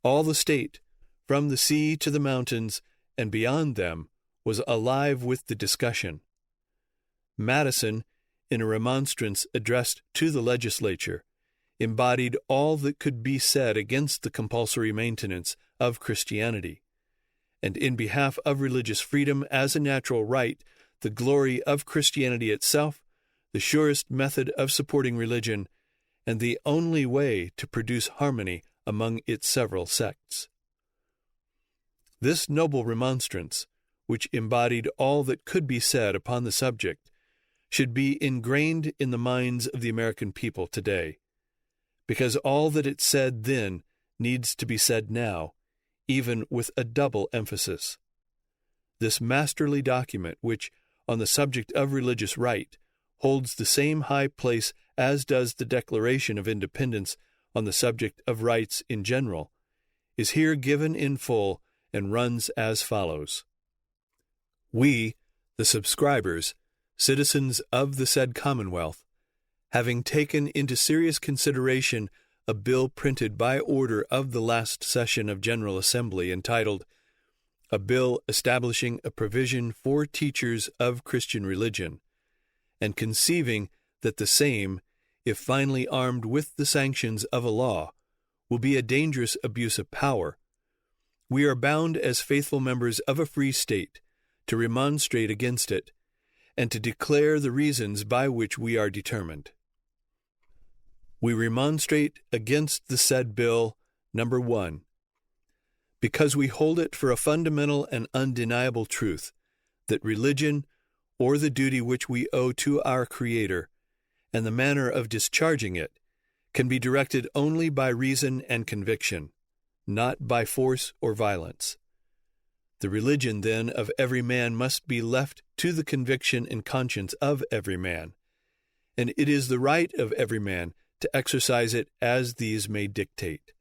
All the state, from the sea to the mountains and beyond them, was alive with the discussion. Madison, in a remonstrance addressed to the legislature, embodied all that could be said against the compulsory maintenance of Christianity, and in behalf of religious freedom as a natural right, the glory of Christianity itself, the surest method of supporting religion, and the only way to produce harmony among its several sects. This noble remonstrance, which embodied all that could be said upon the subject, should be ingrained in the minds of the American people today, because all that it said then needs to be said now, even with a double emphasis. This masterly document, which, on the subject of religious right, holds the same high place as does the Declaration of Independence on the subject of rights in general, is here given in full and runs as follows. We, the subscribers, citizens of the said Commonwealth, having taken into serious consideration a bill printed by order of the last session of General Assembly entitled, A Bill Establishing a Provision for Teachers of Christian Religion, and conceiving that the same, if finally armed with the sanctions of a law, will be a dangerous abuse of power, we are bound as faithful members of a free state to remonstrate against it, and to declare the reasons by which we are determined. We remonstrate against the said bill, number 1, because we hold it for a fundamental and undeniable truth that religion, or the duty which we owe to our Creator, and the manner of discharging it, can be directed only by reason and conviction, not by force or violence. The religion, then, of every man must be left to the conviction and conscience of every man, and it is the right of every man to exercise it as these may dictate.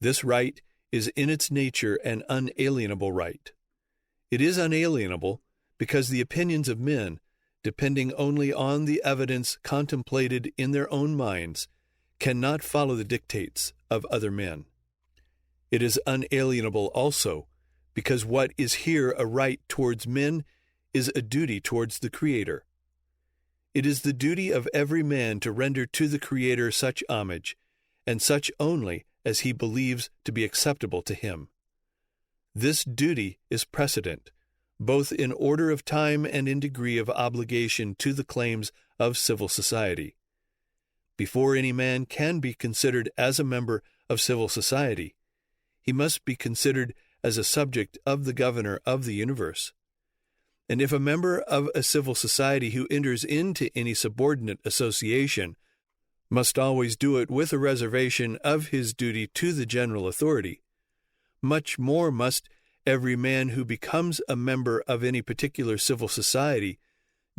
This right is in its nature an unalienable right. It is unalienable because the opinions of men, depending only on the evidence contemplated in their own minds, cannot follow the dictates of other men. It is unalienable also because what is here a right towards men is a duty towards the Creator. It is the duty of every man to render to the Creator such homage, and such only as he believes to be acceptable to him. This duty is precedent, both in order of time and in degree of obligation to the claims of civil society. Before any man can be considered as a member of civil society, he must be considered as a subject of the governor of the universe. And if a member of a civil society who enters into any subordinate association must always do it with a reservation of his duty to the general authority, much more must every man who becomes a member of any particular civil society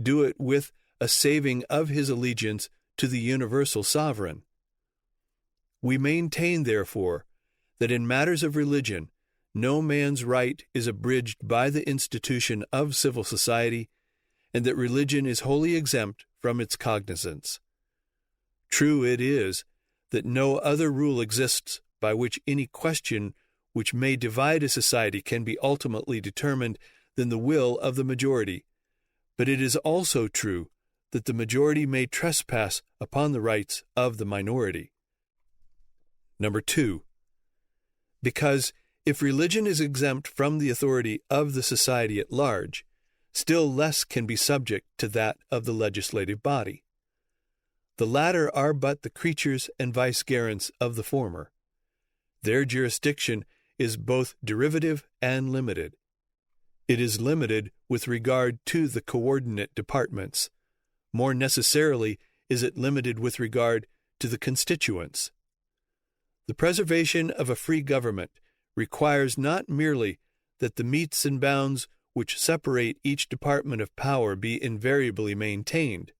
do it with a saving of his allegiance to the universal sovereign. We maintain, therefore, that in matters of religion, no man's right is abridged by the institution of civil society, and that religion is wholly exempt from its cognizance. True it is that no other rule exists by which any question which may divide a society can be ultimately determined than the will of the majority, but it is also true that the majority may trespass upon the rights of the minority. Number 2. Because if religion is exempt from the authority of the society at large, still less can be subject to that of the legislative body. The latter are but the creatures and vicegerents of the former. Their jurisdiction is both derivative and limited. It is limited with regard to the coordinate departments. More necessarily is it limited with regard to the constituents. The preservation of a free government requires not merely that the metes and bounds which separate each department of power be invariably maintained,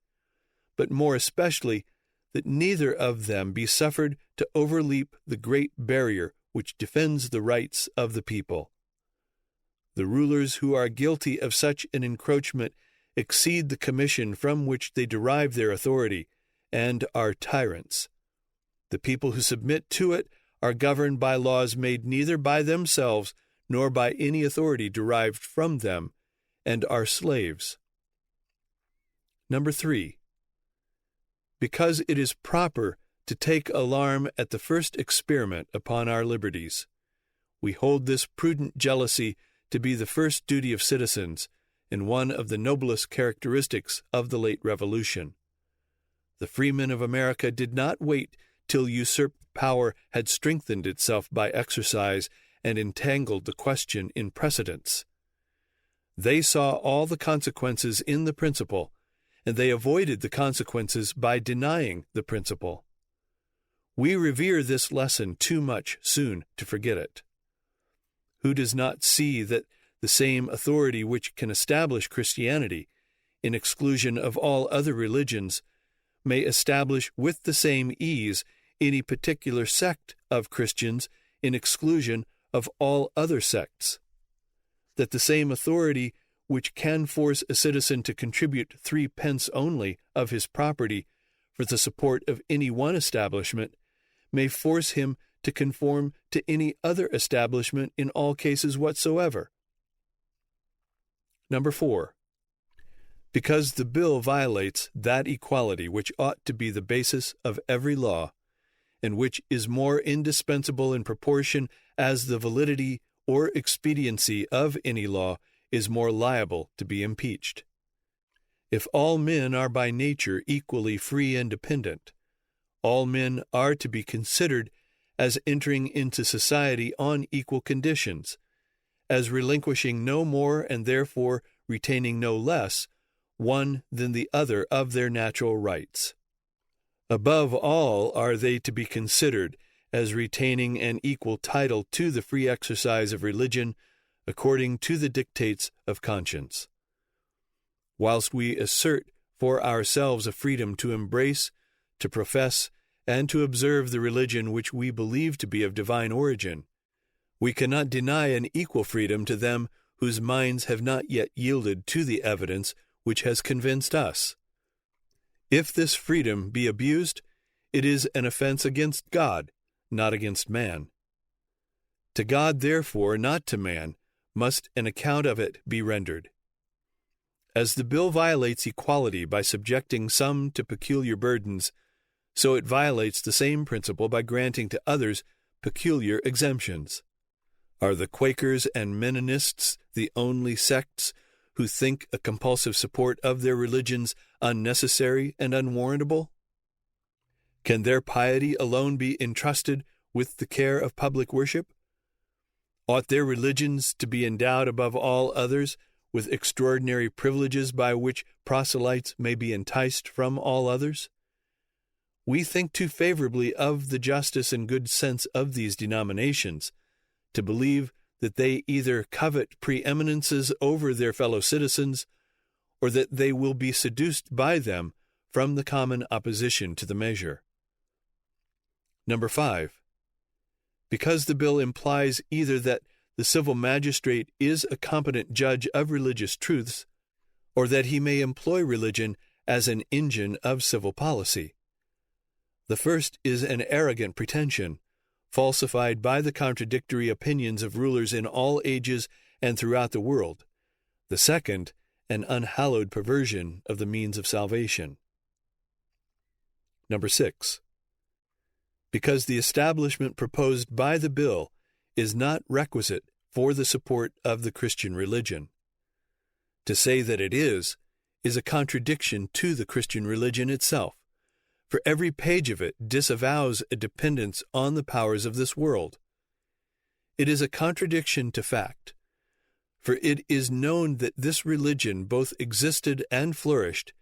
but more especially that neither of them be suffered to overleap the great barrier which defends the rights of the people. The rulers who are guilty of such an encroachment exceed the commission from which they derive their authority, and are tyrants. The people who submit to it are governed by laws made neither by themselves nor by any authority derived from them, and are slaves. Number 3. Because it is proper to take alarm at the first experiment upon our liberties, we hold this prudent jealousy to be the first duty of citizens, and one of the noblest characteristics of the late Revolution. The freemen of America did not wait till usurped power had strengthened itself by exercise and entangled the question in precedents. They saw all the consequences in the principle, and they avoided the consequences by denying the principle. We revere this lesson too much soon to forget it. Who does not see that the same authority which can establish Christianity, in exclusion of all other religions, may establish with the same ease any particular sect of Christians in exclusion of all other sects? That the same authority which can force a citizen to contribute 3 pence only of his property for the support of any one establishment may force him to conform to any other establishment in all cases whatsoever. Number 4. Because the bill violates that equality which ought to be the basis of every law, and which is more indispensable in proportion as the validity or expediency of any law is more liable to be impeached. If all men are by nature equally free and dependent, all men are to be considered as entering into society on equal conditions, as relinquishing no more and therefore retaining no less one than the other of their natural rights. Above all are they to be considered as retaining an equal title to the free exercise of religion according to the dictates of conscience. Whilst we assert for ourselves a freedom to embrace, to profess, and to observe the religion which we believe to be of divine origin, we cannot deny an equal freedom to them whose minds have not yet yielded to the evidence which has convinced us. If this freedom be abused, it is an offense against God, not against man. To God, therefore, not to man, must an account of it be rendered. As the bill violates equality by subjecting some to peculiar burdens, so it violates the same principle by granting to others peculiar exemptions. Are the Quakers and Mennonists the only sects who think a compulsive support of their religions unnecessary and unwarrantable? Can their piety alone be entrusted with the care of public worship? Ought their religions to be endowed above all others with extraordinary privileges by which proselytes may be enticed from all others? We think too favorably of the justice and good sense of these denominations to believe that they either covet preeminences over their fellow citizens, or that they will be seduced by them from the common opposition to the measure. Number 5. Because the bill implies either that the civil magistrate is a competent judge of religious truths, or that he may employ religion as an engine of civil policy. The first is an arrogant pretension, falsified by the contradictory opinions of rulers in all ages and throughout the world. The second, an unhallowed perversion of the means of salvation. Number 6. Because the establishment proposed by the bill is not requisite for the support of the Christian religion. To say that it is a contradiction to the Christian religion itself, for every page of it disavows a dependence on the powers of this world. It is a contradiction to fact, for it is known that this religion both existed and flourished,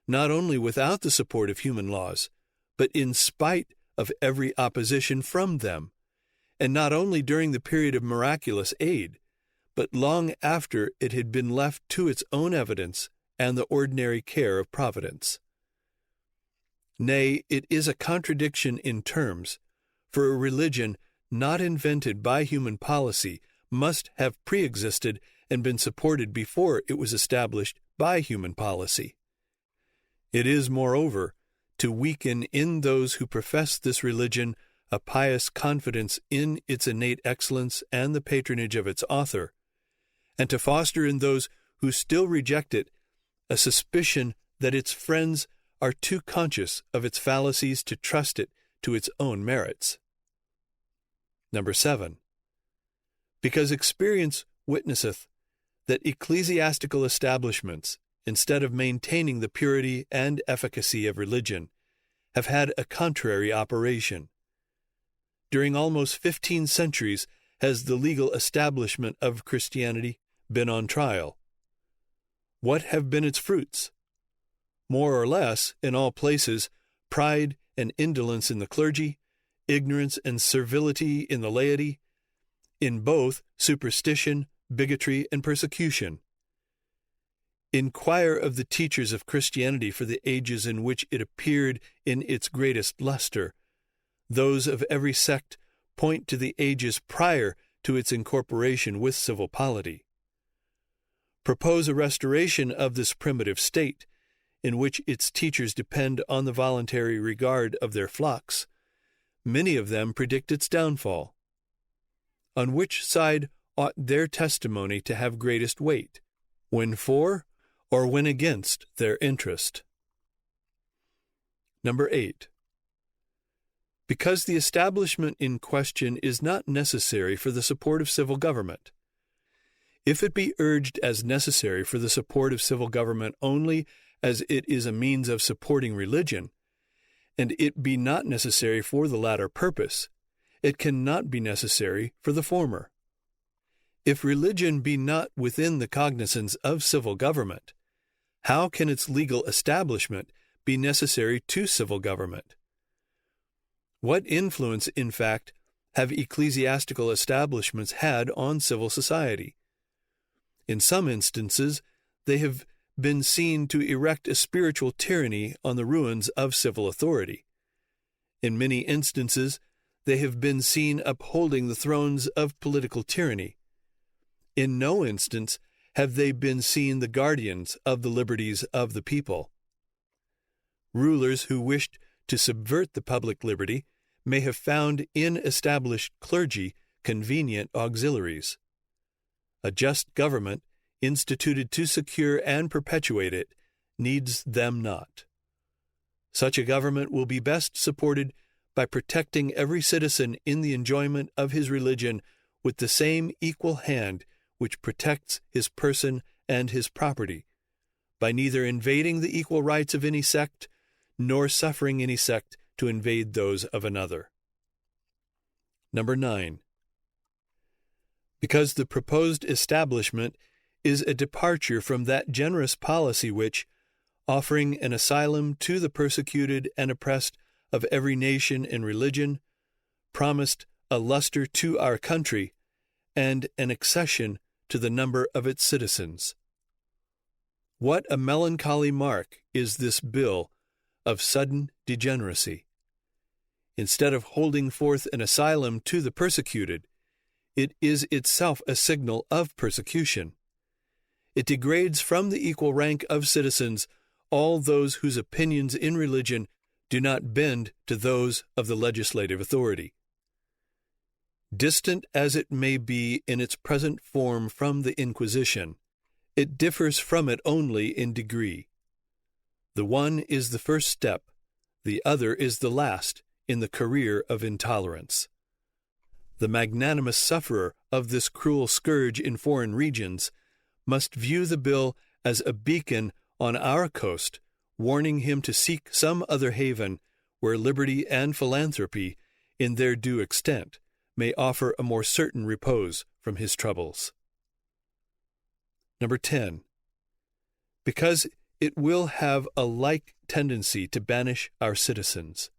not only without the support of human laws, but in spite of every opposition from them, and not only during the period of miraculous aid, but long after it had been left to its own evidence and the ordinary care of providence. Nay, it is a contradiction in terms, for a religion not invented by human policy must have pre-existed and been supported before it was established by human policy. It is, moreover, to weaken in those who profess this religion a pious confidence in its innate excellence and the patronage of its author, and to foster in those who still reject it a suspicion that its friends are too conscious of its fallacies to trust it to its own merits. Number 7. Because experience witnesseth that ecclesiastical establishments, instead of maintaining the purity and efficacy of religion, have had a contrary operation. During almost 15 centuries has the legal establishment of Christianity been on trial. What have been its fruits? More or less, in all places, pride and indolence in the clergy, ignorance and servility in the laity, in both superstition, bigotry, and persecution. Inquire of the teachers of Christianity for the ages in which it appeared in its greatest luster. Those of every sect point to the ages prior to its incorporation with civil polity. Propose a restoration of this primitive state, in which its teachers depend on the voluntary regard of their flocks. Many of them predict its downfall. On which side ought their testimony to have greatest weight, when for or when against their interest? Number 8. Because the establishment in question is not necessary for the support of civil government. If it be urged as necessary for the support of civil government only as it is a means of supporting religion, and it be not necessary for the latter purpose, it cannot be necessary for the former. If religion be not within the cognizance of civil government, how can its legal establishment be necessary to civil government? What influence, in fact, have ecclesiastical establishments had on civil society? In some instances, they have been seen to erect a spiritual tyranny on the ruins of civil authority. In many instances, they have been seen upholding the thrones of political tyranny. In no instance have they been seen the guardians of the liberties of the people. Rulers who wished to subvert the public liberty may have found in established clergy convenient auxiliaries. A just government, instituted to secure and perpetuate it, needs them not. Such a government will be best supported by protecting every citizen in the enjoyment of his religion with the same equal hand which protects his person and his property, by neither invading the equal rights of any sect, nor suffering any sect to invade those of another. Number 9. Because the proposed establishment is a departure from that generous policy which, offering an asylum to the persecuted and oppressed of every nation and religion, promised a luster to our country, and an accession to the number of its citizens. What a melancholy mark is this bill of sudden degeneracy! Instead of holding forth an asylum to the persecuted, it is itself a signal of persecution. It degrades from the equal rank of citizens all those whose opinions in religion do not bend to those of the legislative authority. Distant as it may be in its present form from the Inquisition, it differs from it only in degree. The one is the first step, the other is the last in the career of intolerance. The magnanimous sufferer of this cruel scourge in foreign regions must view the bill as a beacon on our coast, warning him to seek some other haven where liberty and philanthropy, in their due extent, may offer a more certain repose from his troubles. Number 10. Because it will have a like tendency to banish our citizens.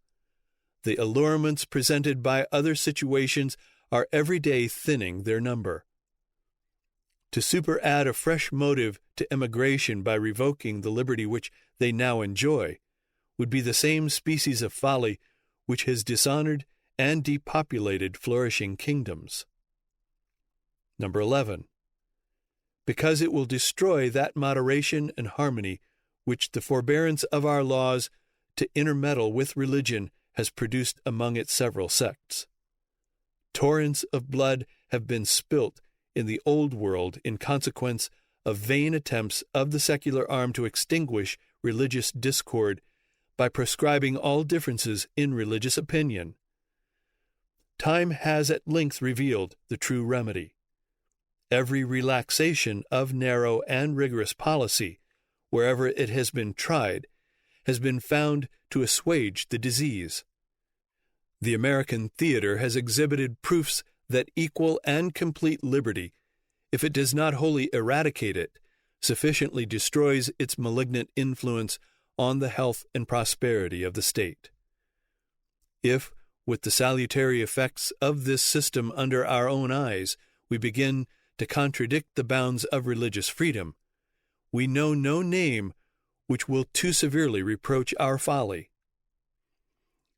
The allurements presented by other situations are every day thinning their number. To superadd a fresh motive to emigration by revoking the liberty which they now enjoy would be the same species of folly which has dishonored and depopulated flourishing kingdoms. Number 11. Because it will destroy that moderation and harmony which the forbearance of our laws to intermeddle with religion has produced among its several sects. Torrents of blood have been spilt in the Old World in consequence of vain attempts of the secular arm to extinguish religious discord by proscribing all differences in religious opinion. Time has at length revealed the true remedy. Every relaxation of narrow and rigorous policy, wherever it has been tried, has been found to assuage the disease. The American theater has exhibited proofs that equal and complete liberty, if it does not wholly eradicate it, sufficiently destroys its malignant influence on the health and prosperity of the state. If, with the salutary effects of this system under our own eyes, we begin to contradict the bounds of religious freedom, we know no name which will too severely reproach our folly.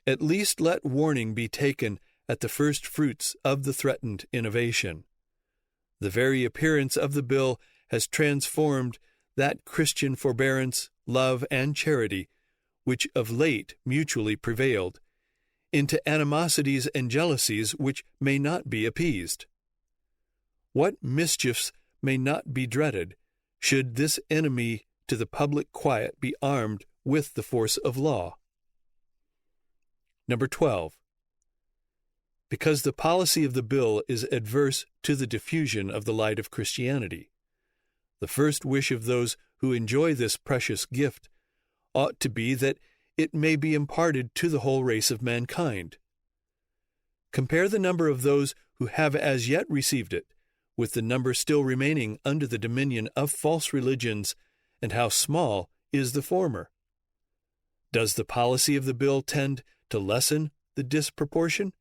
At least let warning be taken at the first fruits of the threatened innovation. The very appearance of the bill has transformed that Christian forbearance, love, and charity, which of late mutually prevailed, into animosities and jealousies which may not be appeased. What mischiefs may not be dreaded, should this enemy to the public quiet be armed with the force of law? Number 12. Because the policy of the bill is adverse to the diffusion of the light of Christianity. The first wish of those who enjoy this precious gift ought to be that it may be imparted to the whole race of mankind. Compare the number of those who have as yet received it with the number still remaining under the dominion of false religions, and how small is the former. Does the policy of the bill tend to lessen the disproportion?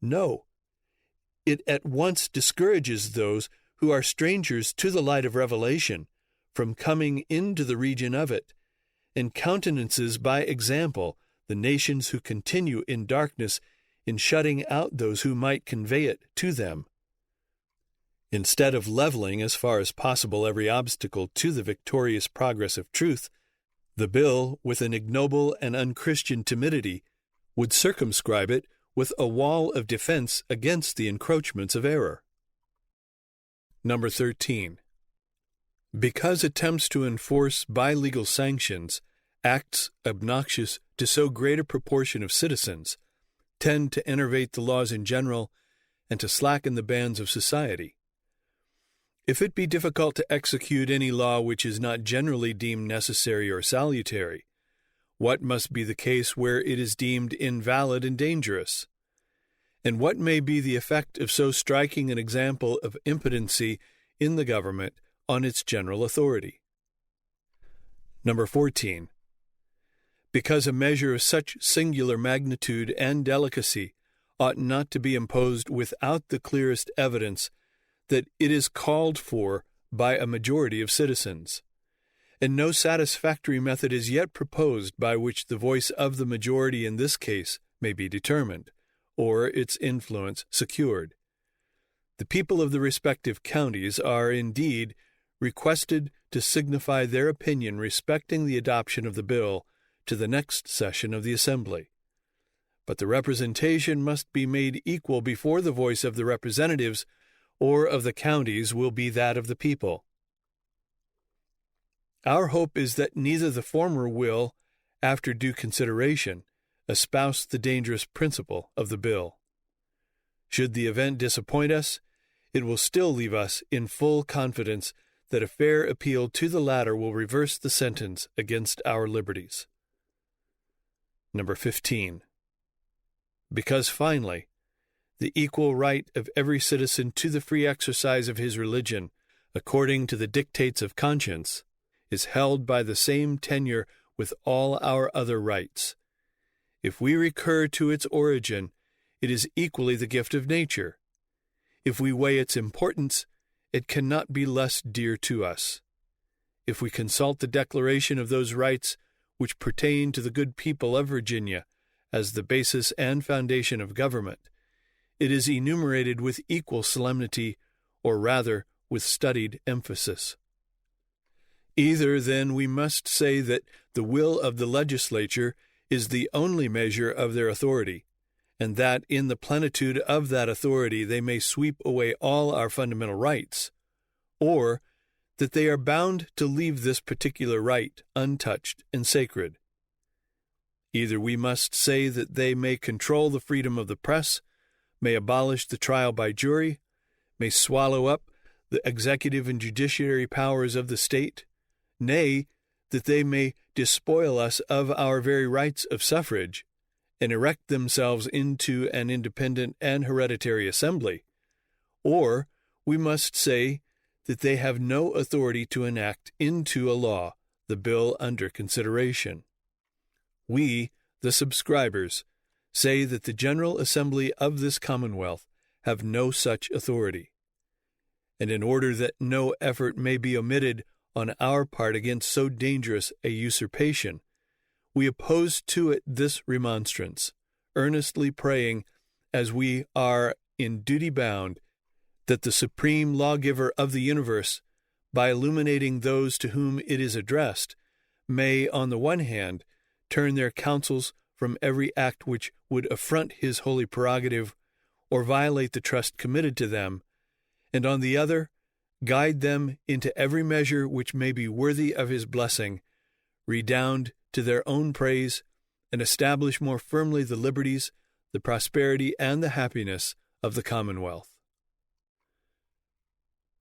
No. It at once discourages those who are strangers to the light of revelation from coming into the region of it, and countenances by example the nations who continue in darkness in shutting out those who might convey it to them. Instead of leveling as far as possible every obstacle to the victorious progress of truth, the bill, with an ignoble and unchristian timidity, would circumscribe it with a wall of defense against the encroachments of error. Number 13. Because attempts to enforce by legal sanctions acts obnoxious to so great a proportion of citizens tend to enervate the laws in general and to slacken the bands of society. If it be difficult to execute any law which is not generally deemed necessary or salutary, what must be the case where it is deemed invalid and dangerous? And what may be the effect of so striking an example of impotency in the government on its general authority? Number 14. Because a measure of such singular magnitude and delicacy ought not to be imposed without the clearest evidence that it is called for by a majority of citizens. And no satisfactory method is yet proposed by which the voice of the majority in this case may be determined, or its influence secured. The people of the respective counties are, indeed, requested to signify their opinion respecting the adoption of the bill to the next session of the Assembly. But the representation must be made equal before the voice of the representatives or of the counties will be that of the people. Our hope is that neither the former will, after due consideration, espouse the dangerous principle of the bill. Should the event disappoint us, it will still leave us in full confidence that a fair appeal to the latter will reverse the sentence against our liberties. Number 15. Because finally, the equal right of every citizen to the free exercise of his religion, according to the dictates of conscience, is held by the same tenure with all our other rights. If we recur to its origin, it is equally the gift of nature. If we weigh its importance, it cannot be less dear to us. If we consult the declaration of those rights which pertain to the good people of Virginia as the basis and foundation of government, it is enumerated with equal solemnity, or rather with studied emphasis. Either, then, we must say that the will of the legislature is the only measure of their authority, and that in the plenitude of that authority they may sweep away all our fundamental rights, or that they are bound to leave this particular right untouched and sacred. Either we must say that they may control the freedom of the press, may abolish the trial by jury, may swallow up the executive and judiciary powers of the state, nay, that they may despoil us of our very rights of suffrage, and erect themselves into an independent and hereditary assembly, or we must say that they have no authority to enact into a law the bill under consideration. We, the subscribers, say that the General Assembly of this Commonwealth have no such authority. And in order that no effort may be omitted on our part against so dangerous a usurpation, we oppose to it this remonstrance, earnestly praying, as we are in duty bound, that the supreme lawgiver of the universe, by illuminating those to whom it is addressed, may, on the one hand, turn their counsels from every act which would affront his holy prerogative or violate the trust committed to them, and on the other, guide them into every measure which may be worthy of his blessing, redound to their own praise, and establish more firmly the liberties, the prosperity, and the happiness of the Commonwealth.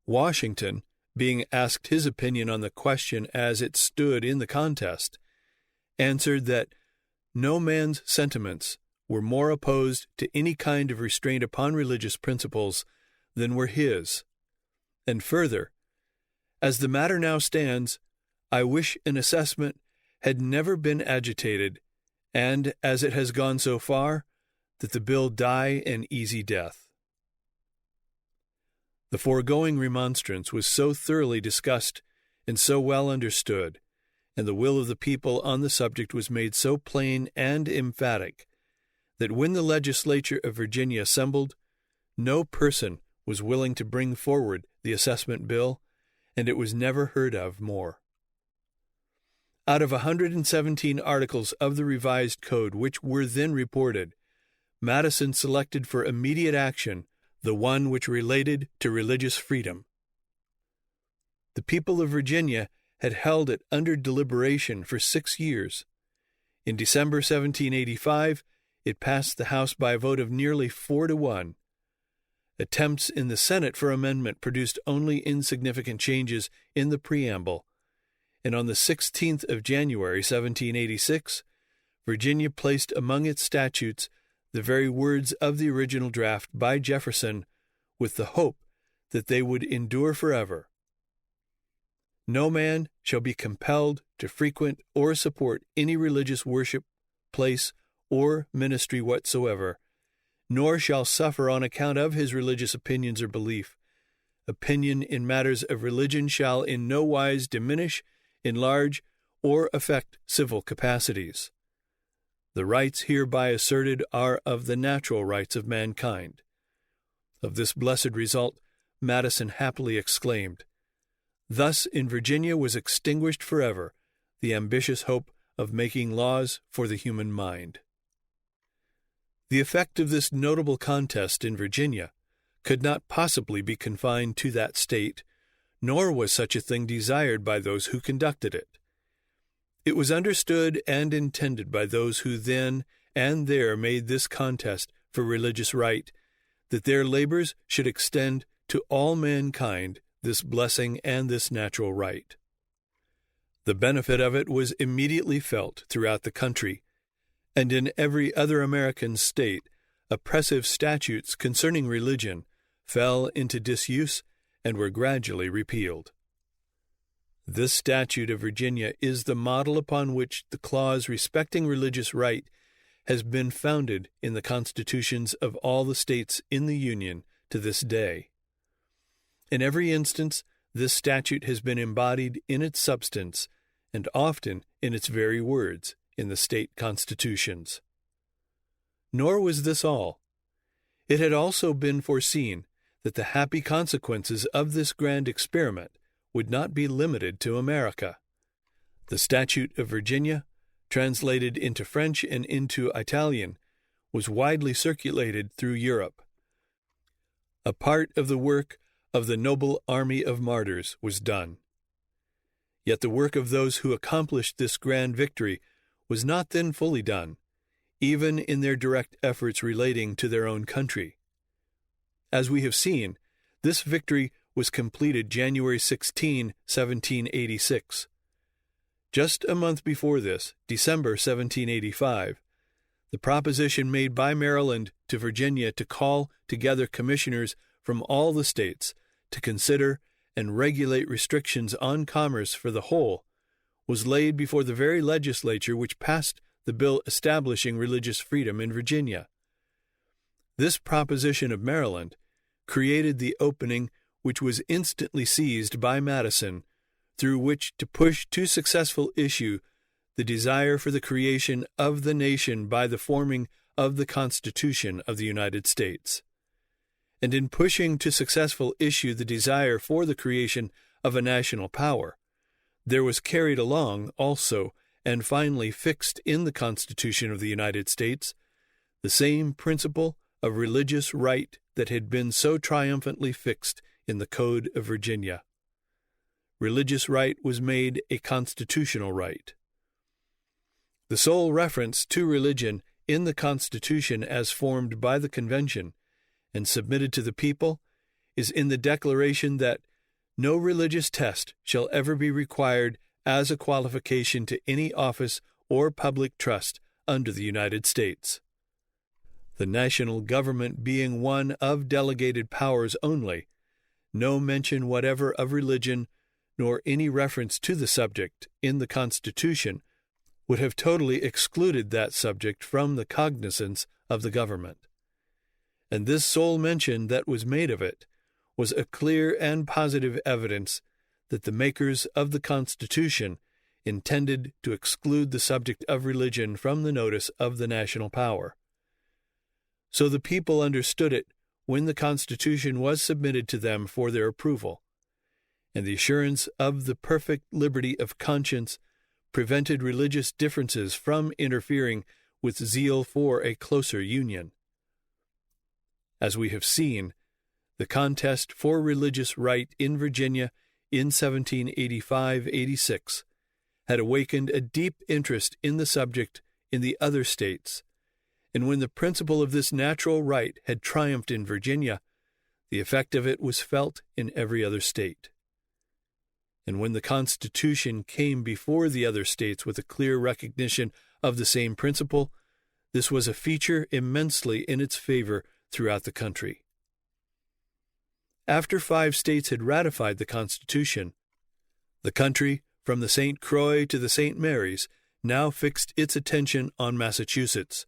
Washington, being asked his opinion on the question as it stood in the contest, answered that no man's sentiments were more opposed to any kind of restraint upon religious principles than were his. And further, as the matter now stands, I wish an assessment had never been agitated, and, as it has gone so far, that the bill die an easy death. The foregoing remonstrance was so thoroughly discussed and so well understood, and the will of the people on the subject was made so plain and emphatic, that when the legislature of Virginia assembled, no person was willing to bring forward the assessment bill, and it was never heard of more. Out of 117 articles of the revised code which were then reported, Madison selected for immediate action the one which related to religious freedom. The people of Virginia had held it under deliberation for 6 years. In December 1785, it passed the House by a vote of nearly 4-1. Attempts in the Senate for amendment produced only insignificant changes in the preamble, and on the 16th of January, 1786, Virginia placed among its statutes the very words of the original draft by Jefferson, with the hope that they would endure forever. No man shall be compelled to frequent or support any religious worship, place, or ministry whatsoever, nor shall suffer on account of his religious opinions or belief. Opinion in matters of religion shall in no wise diminish, enlarge, or affect civil capacities. The rights hereby asserted are of the natural rights of mankind. Of this blessed result, Madison happily exclaimed, "Thus in Virginia was extinguished forever the ambitious hope of making laws for the human mind." The effect of this notable contest in Virginia could not possibly be confined to that state, nor was such a thing desired by those who conducted it. It was understood and intended by those who then and there made this contest for religious right, that their labors should extend to all mankind this blessing and this natural right. The benefit of it was immediately felt throughout the country, and in every other American state oppressive statutes concerning religion fell into disuse and were gradually repealed. This statute of Virginia is the model upon which the clause respecting religious right has been founded in the constitutions of all the states in the Union to this day. In every instance, this statute has been embodied in its substance, and often in its very words, in the state constitutions. Nor was this all. It had also been foreseen that the happy consequences of this grand experiment would not be limited to America. The Statute of Virginia, translated into French and into Italian, was widely circulated through Europe. A part of the work of the noble army of martyrs was done. Yet the work of those who accomplished this grand victory was not then fully done, even in their direct efforts relating to their own country. As we have seen, this victory was completed January 16, 1786. Just a month before this, December 1785, the proposition made by Maryland to Virginia to call together commissioners from all the states to consider and regulate restrictions on commerce for the whole was laid before the very legislature which passed the bill establishing religious freedom in Virginia. This proposition of Maryland created the opening which was instantly seized by Madison, through which to push to successful issue the desire for the creation of the nation by the forming of the Constitution of the United States. And in pushing to successful issue the desire for the creation of a national power, there was carried along also and finally fixed in the Constitution of the United States the same principle of religious right that had been so triumphantly fixed in the Code of Virginia. Religious right was made a constitutional right. The sole reference to religion in the Constitution as formed by the Convention and submitted to the people is in the declaration that no religious test shall ever be required as a qualification to any office or public trust under the United States. The national government being one of delegated powers only, no mention whatever of religion nor any reference to the subject in the Constitution would have totally excluded that subject from the cognizance of the government. And this sole mention that was made of it was a clear and positive evidence that the makers of the Constitution intended to exclude the subject of religion from the notice of the national power. So the people understood it when the Constitution was submitted to them for their approval, and the assurance of the perfect liberty of conscience prevented religious differences from interfering with zeal for a closer union. As we have seen, the contest for religious right in Virginia in 1785-86 had awakened a deep interest in the subject in the other states, and when the principle of this natural right had triumphed in Virginia, the effect of it was felt in every other state. And when the Constitution came before the other states with a clear recognition of the same principle, this was a feature immensely in its favor throughout the country. After 5 states had ratified the Constitution, the country, from the St. Croix to the St. Mary's, now fixed its attention on Massachusetts,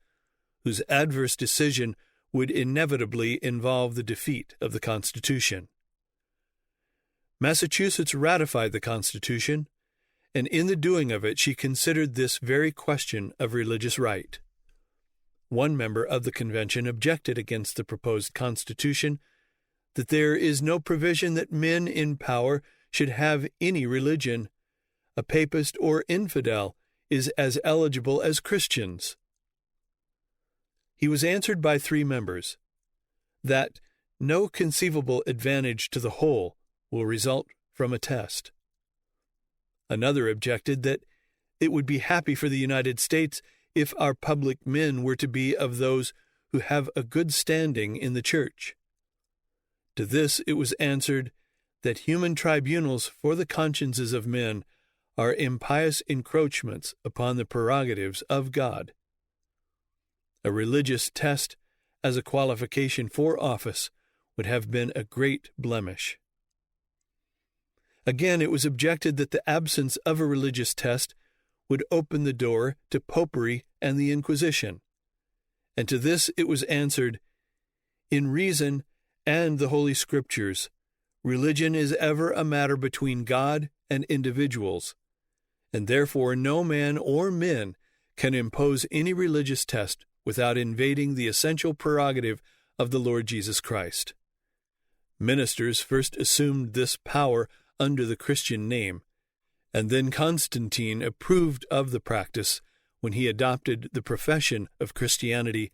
whose adverse decision would inevitably involve the defeat of the Constitution. Massachusetts ratified the Constitution, and in the doing of it she considered this very question of religious right. One member of the convention objected against the proposed Constitution that there is no provision that men in power should have any religion. A papist or infidel is as eligible as Christians. He was answered by 3 members that no conceivable advantage to the whole will result from a test. Another objected that it would be happy for the United States if our public men were to be of those who have a good standing in the church. To this it was answered that human tribunals for the consciences of men are impious encroachments upon the prerogatives of God. A religious test as a qualification for office would have been a great blemish. Again, it was objected that the absence of a religious test would open the door to popery and the Inquisition. And to this it was answered, in reason and the Holy Scriptures, religion is ever a matter between God and individuals, and therefore no man or men can impose any religious test without invading the essential prerogative of the Lord Jesus Christ. Ministers first assumed this power under the Christian name, and then Constantine approved of the practice when he adopted the profession of Christianity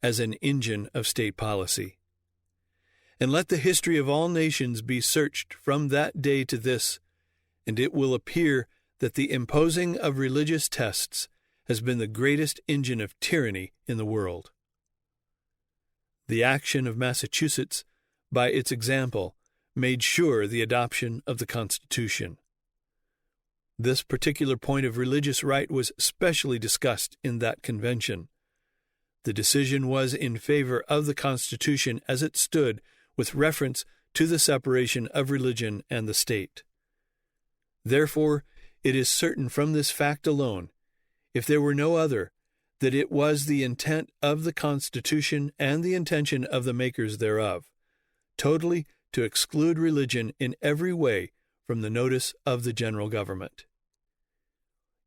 as an engine of state policy. And let the history of all nations be searched from that day to this, and it will appear that the imposing of religious tests has been the greatest engine of tyranny in the world. The action of Massachusetts, by its example, made sure the adoption of the Constitution. This particular point of religious right was specially discussed in that convention. The decision was in favor of the Constitution as it stood with reference to the separation of religion and the state. Therefore, it is certain from this fact alone, if there were no other, that it was the intent of the Constitution and the intention of the makers thereof, totally to exclude religion in every way from the notice of the general government.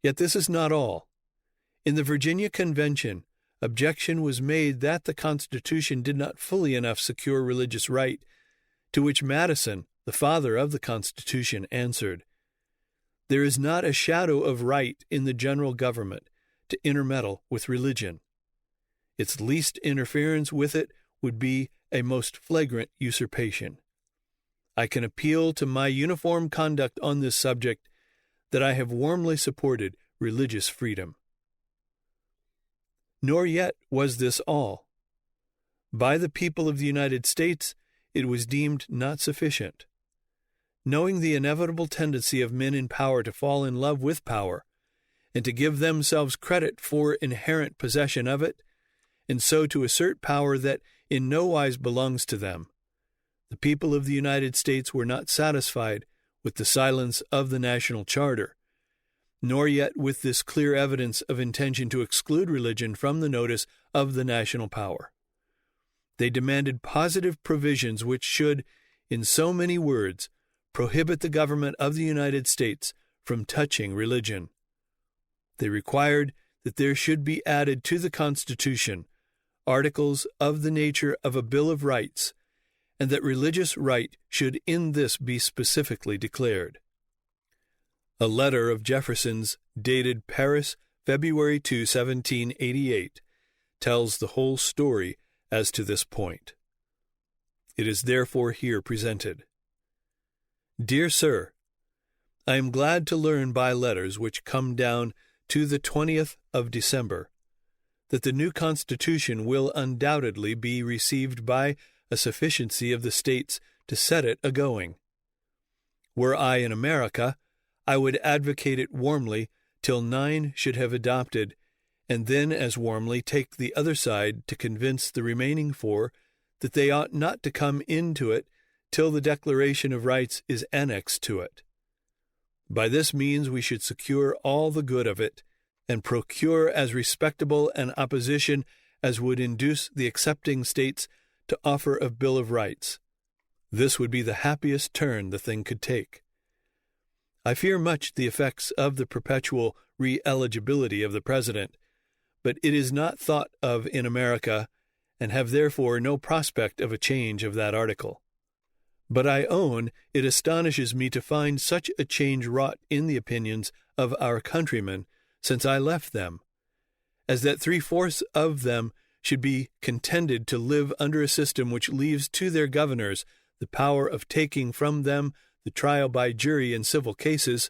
Yet this is not all. In the Virginia Convention, objection was made that the Constitution did not fully enough secure religious right, to which Madison, the father of the Constitution, answered, "There is not a shadow of right in the general government to intermeddle with religion. Its least interference with it would be a most flagrant usurpation. I can appeal to my uniform conduct on this subject, that I have warmly supported religious freedom." Nor yet was this all. By the people of the United States, it was deemed not sufficient. Knowing the inevitable tendency of men in power to fall in love with power, and to give themselves credit for inherent possession of it, and so to assert power that in no wise belongs to them, the people of the United States were not satisfied with the silence of the national charter, nor yet with this clear evidence of intention to exclude religion from the notice of the national power. They demanded positive provisions which should, in so many words, prohibit the government of the United States from touching religion. They required that there should be added to the Constitution articles of the nature of a Bill of Rights, and that religious right should in this be specifically declared. A letter of Jefferson's, dated Paris, February 2, 1788, tells the whole story as to this point. It is therefore here presented. Dear Sir, I am glad to learn by letters which come down to the 20th of December that the new Constitution will undoubtedly be received by a sufficiency of the states to set it a-going. Were I in America, I would advocate it warmly till 9 should have adopted, and then as warmly take the other side to convince the remaining 4 that they ought not to come into it till the Declaration of Rights is annexed to it. By this means we should secure all the good of it, and procure as respectable an opposition as would induce the accepting states to offer a Bill of Rights. This would be the happiest turn the thing could take. I fear much the effects of the perpetual re-eligibility of the President, but it is not thought of in America, and have therefore no prospect of a change of that article. But I own it astonishes me to find such a change wrought in the opinions of our countrymen since I left them, as that 3/4 of them should be contented to live under a system which leaves to their governors the power of taking from them the trial by jury in civil cases,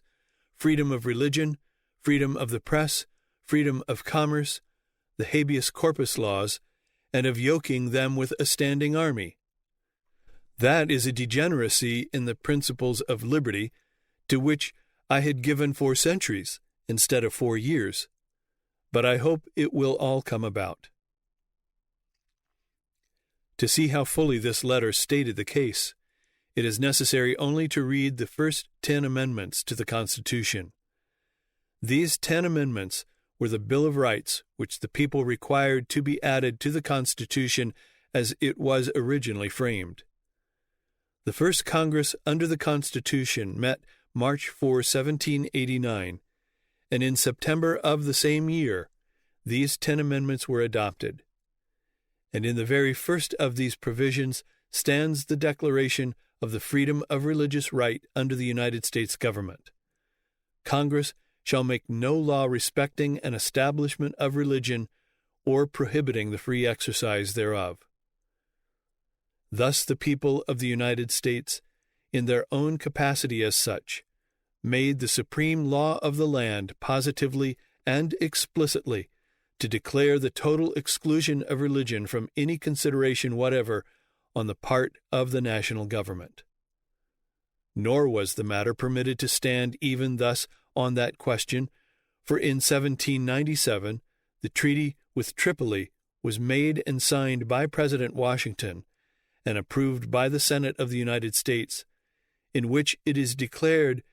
freedom of religion, freedom of the press, freedom of commerce, the habeas corpus laws, and of yoking them with a standing army. That is a degeneracy in the principles of liberty to which I had given 4 centuries instead of 4 years, but I hope it will all come about. To see how fully this letter stated the case, it is necessary only to read the first 10 amendments to the Constitution. These 10 amendments were the Bill of Rights which the people required to be added to the Constitution as it was originally framed. The first Congress under the Constitution met March 4, 1789, and in September of the same year, these 10 amendments were adopted. And in the very first of these provisions stands the declaration of the freedom of religious right under the United States government. Congress shall make no law respecting an establishment of religion or prohibiting the free exercise thereof. Thus the people of the United States, in their own capacity as such, made the supreme law of the land positively and explicitly to declare the total exclusion of religion from any consideration whatever on the part of the national government. Nor was the matter permitted to stand even thus on that question, for in 1797 the treaty with Tripoli was made and signed by President Washington and approved by the Senate of the United States, in which it is declared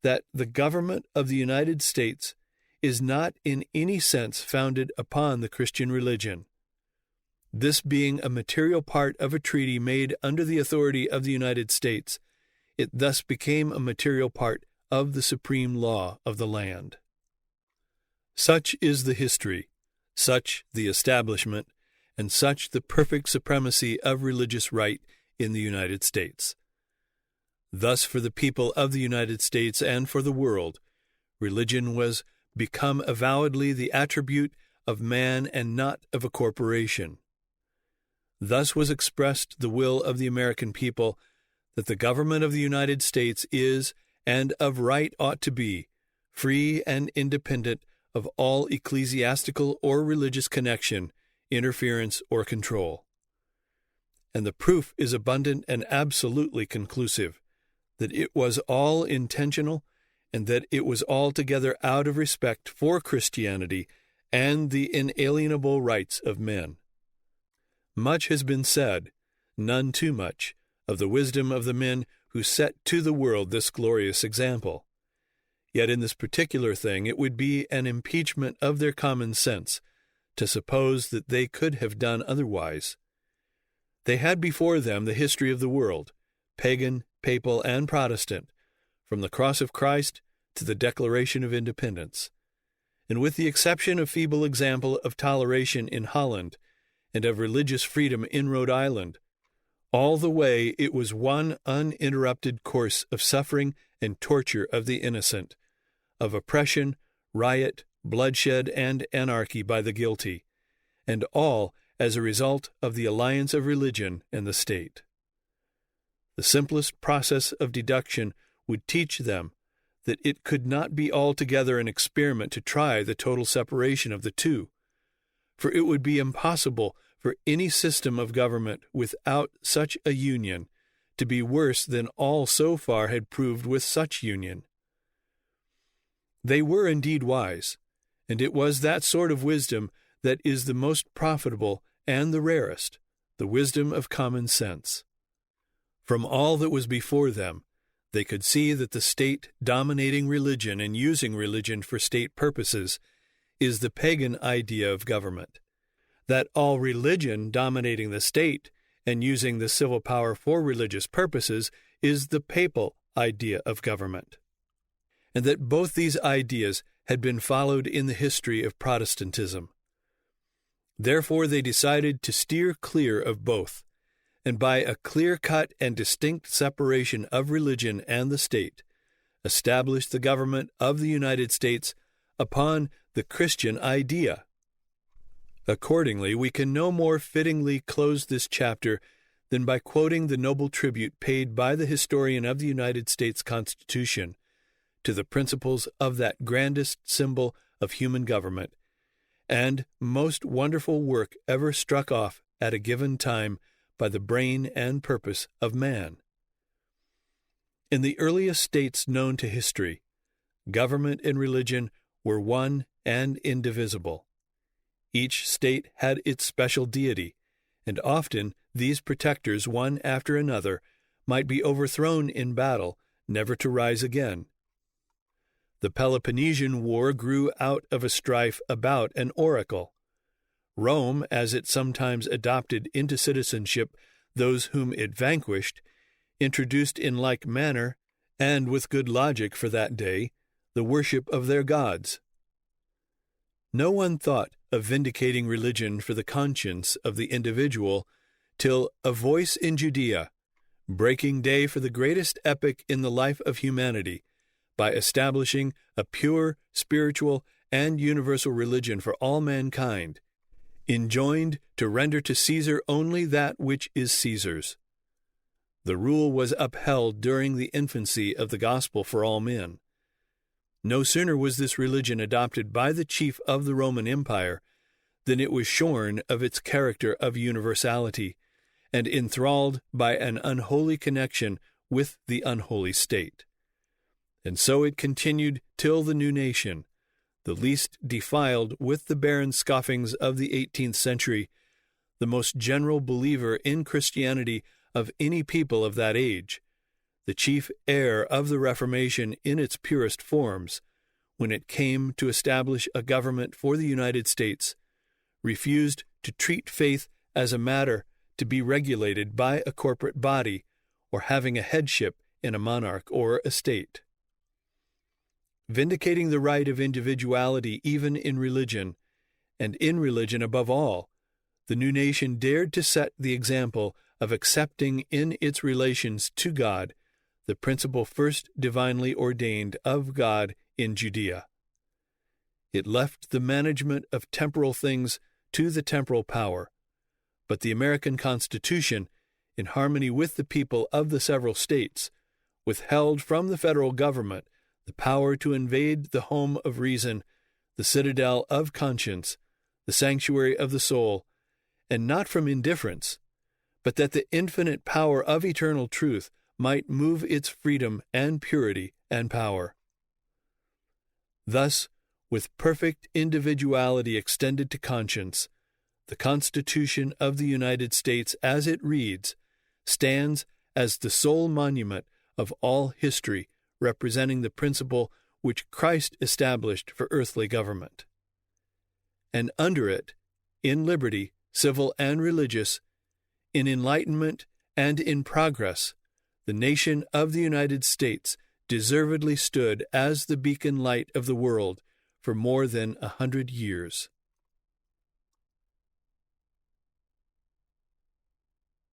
that the government of the United States is not in any sense founded upon the Christian religion. This being a material part of a treaty made under the authority of the United States, it thus became a material part of the supreme law of the land. Such is the history, such the establishment, and such the perfect supremacy of religious right in the United States. Thus, for the people of the United States and for the world, religion was become avowedly the attribute of man and not of a corporation. Thus was expressed the will of the American people that the government of the United States is, and of right ought to be, free and independent of all ecclesiastical or religious connection, interference, or control. And the proof is abundant and absolutely conclusive that it was all intentional and that it was altogether out of respect for Christianity and the inalienable rights of men. Much has been said, none too much, of the wisdom of the men who set to the world this glorious example. Yet in this particular thing it would be an impeachment of their common sense to suppose that they could have done otherwise. They had before them the history of the world, pagan, papal, and Protestant, from the cross of Christ to the Declaration of Independence, and with the exception of feeble example of toleration in Holland and of religious freedom in Rhode Island, all the way it was one uninterrupted course of suffering and torture of the innocent, of oppression, riot, bloodshed, and anarchy by the guilty, and all as a result of the alliance of religion and the state. The simplest process of deduction would teach them that it could not be altogether an experiment to try the total separation of the two, for it would be impossible for any system of government without such a union to be worse than all so far had proved with such union. They were indeed wise, and it was that sort of wisdom that is the most profitable and the rarest, the wisdom of common sense. From all that was before them, they could see that the state dominating religion and using religion for state purposes is the pagan idea of government, that all religion dominating the state and using the civil power for religious purposes is the papal idea of government, and that both these ideas had been followed in the history of Protestantism. Therefore, they decided to steer clear of both, and by a clear-cut and distinct separation of religion and the state, establish the government of the United States upon the Christian idea. Accordingly, we can no more fittingly close this chapter than by quoting the noble tribute paid by the historian of the United States Constitution to the principles of that grandest symbol of human government, and most wonderful work ever struck off at a given time by the brain and purpose of man. In the earliest states known to history, government and religion were one and indivisible. Each state had its special deity, and often these protectors, one after another, might be overthrown in battle, never to rise again. The Peloponnesian War grew out of a strife about an oracle. Rome, as it sometimes adopted into citizenship those whom it vanquished, introduced in like manner, and with good logic for that day, the worship of their gods. No one thought of vindicating religion for the conscience of the individual till a voice in Judea, breaking day for the greatest epoch in the life of humanity, by establishing a pure, spiritual, and universal religion for all mankind, enjoined to render to Caesar only that which is Caesar's. The rule was upheld during the infancy of the gospel for all men. No sooner was this religion adopted by the chief of the Roman Empire than it was shorn of its character of universality and enthralled by an unholy connection with the unholy state. And so it continued till the new nation, the least defiled with the barren scoffings of the 18th century, the most general believer in Christianity of any people of that age, the chief heir of the Reformation in its purest forms, when it came to establish a government for the United States, refused to treat faith as a matter to be regulated by a corporate body or having a headship in a monarch or a state. Vindicating the right of individuality even in religion, and in religion above all, the new nation dared to set the example of accepting in its relations to God the principle first divinely ordained of God in Judea. It left the management of temporal things to the temporal power, but the American Constitution, in harmony with the people of the several states, withheld from the federal government the power to invade the home of reason, the citadel of conscience, the sanctuary of the soul, and not from indifference, but that the infinite power of eternal truth might move its freedom and purity and power. Thus, with perfect individuality extended to conscience, the Constitution of the United States, as it reads, stands as the sole monument of all history representing the principle which Christ established for earthly government. And under it, in liberty, civil and religious, in enlightenment and in progress, the nation of the United States deservedly stood as the beacon light of the world for more than 100 years.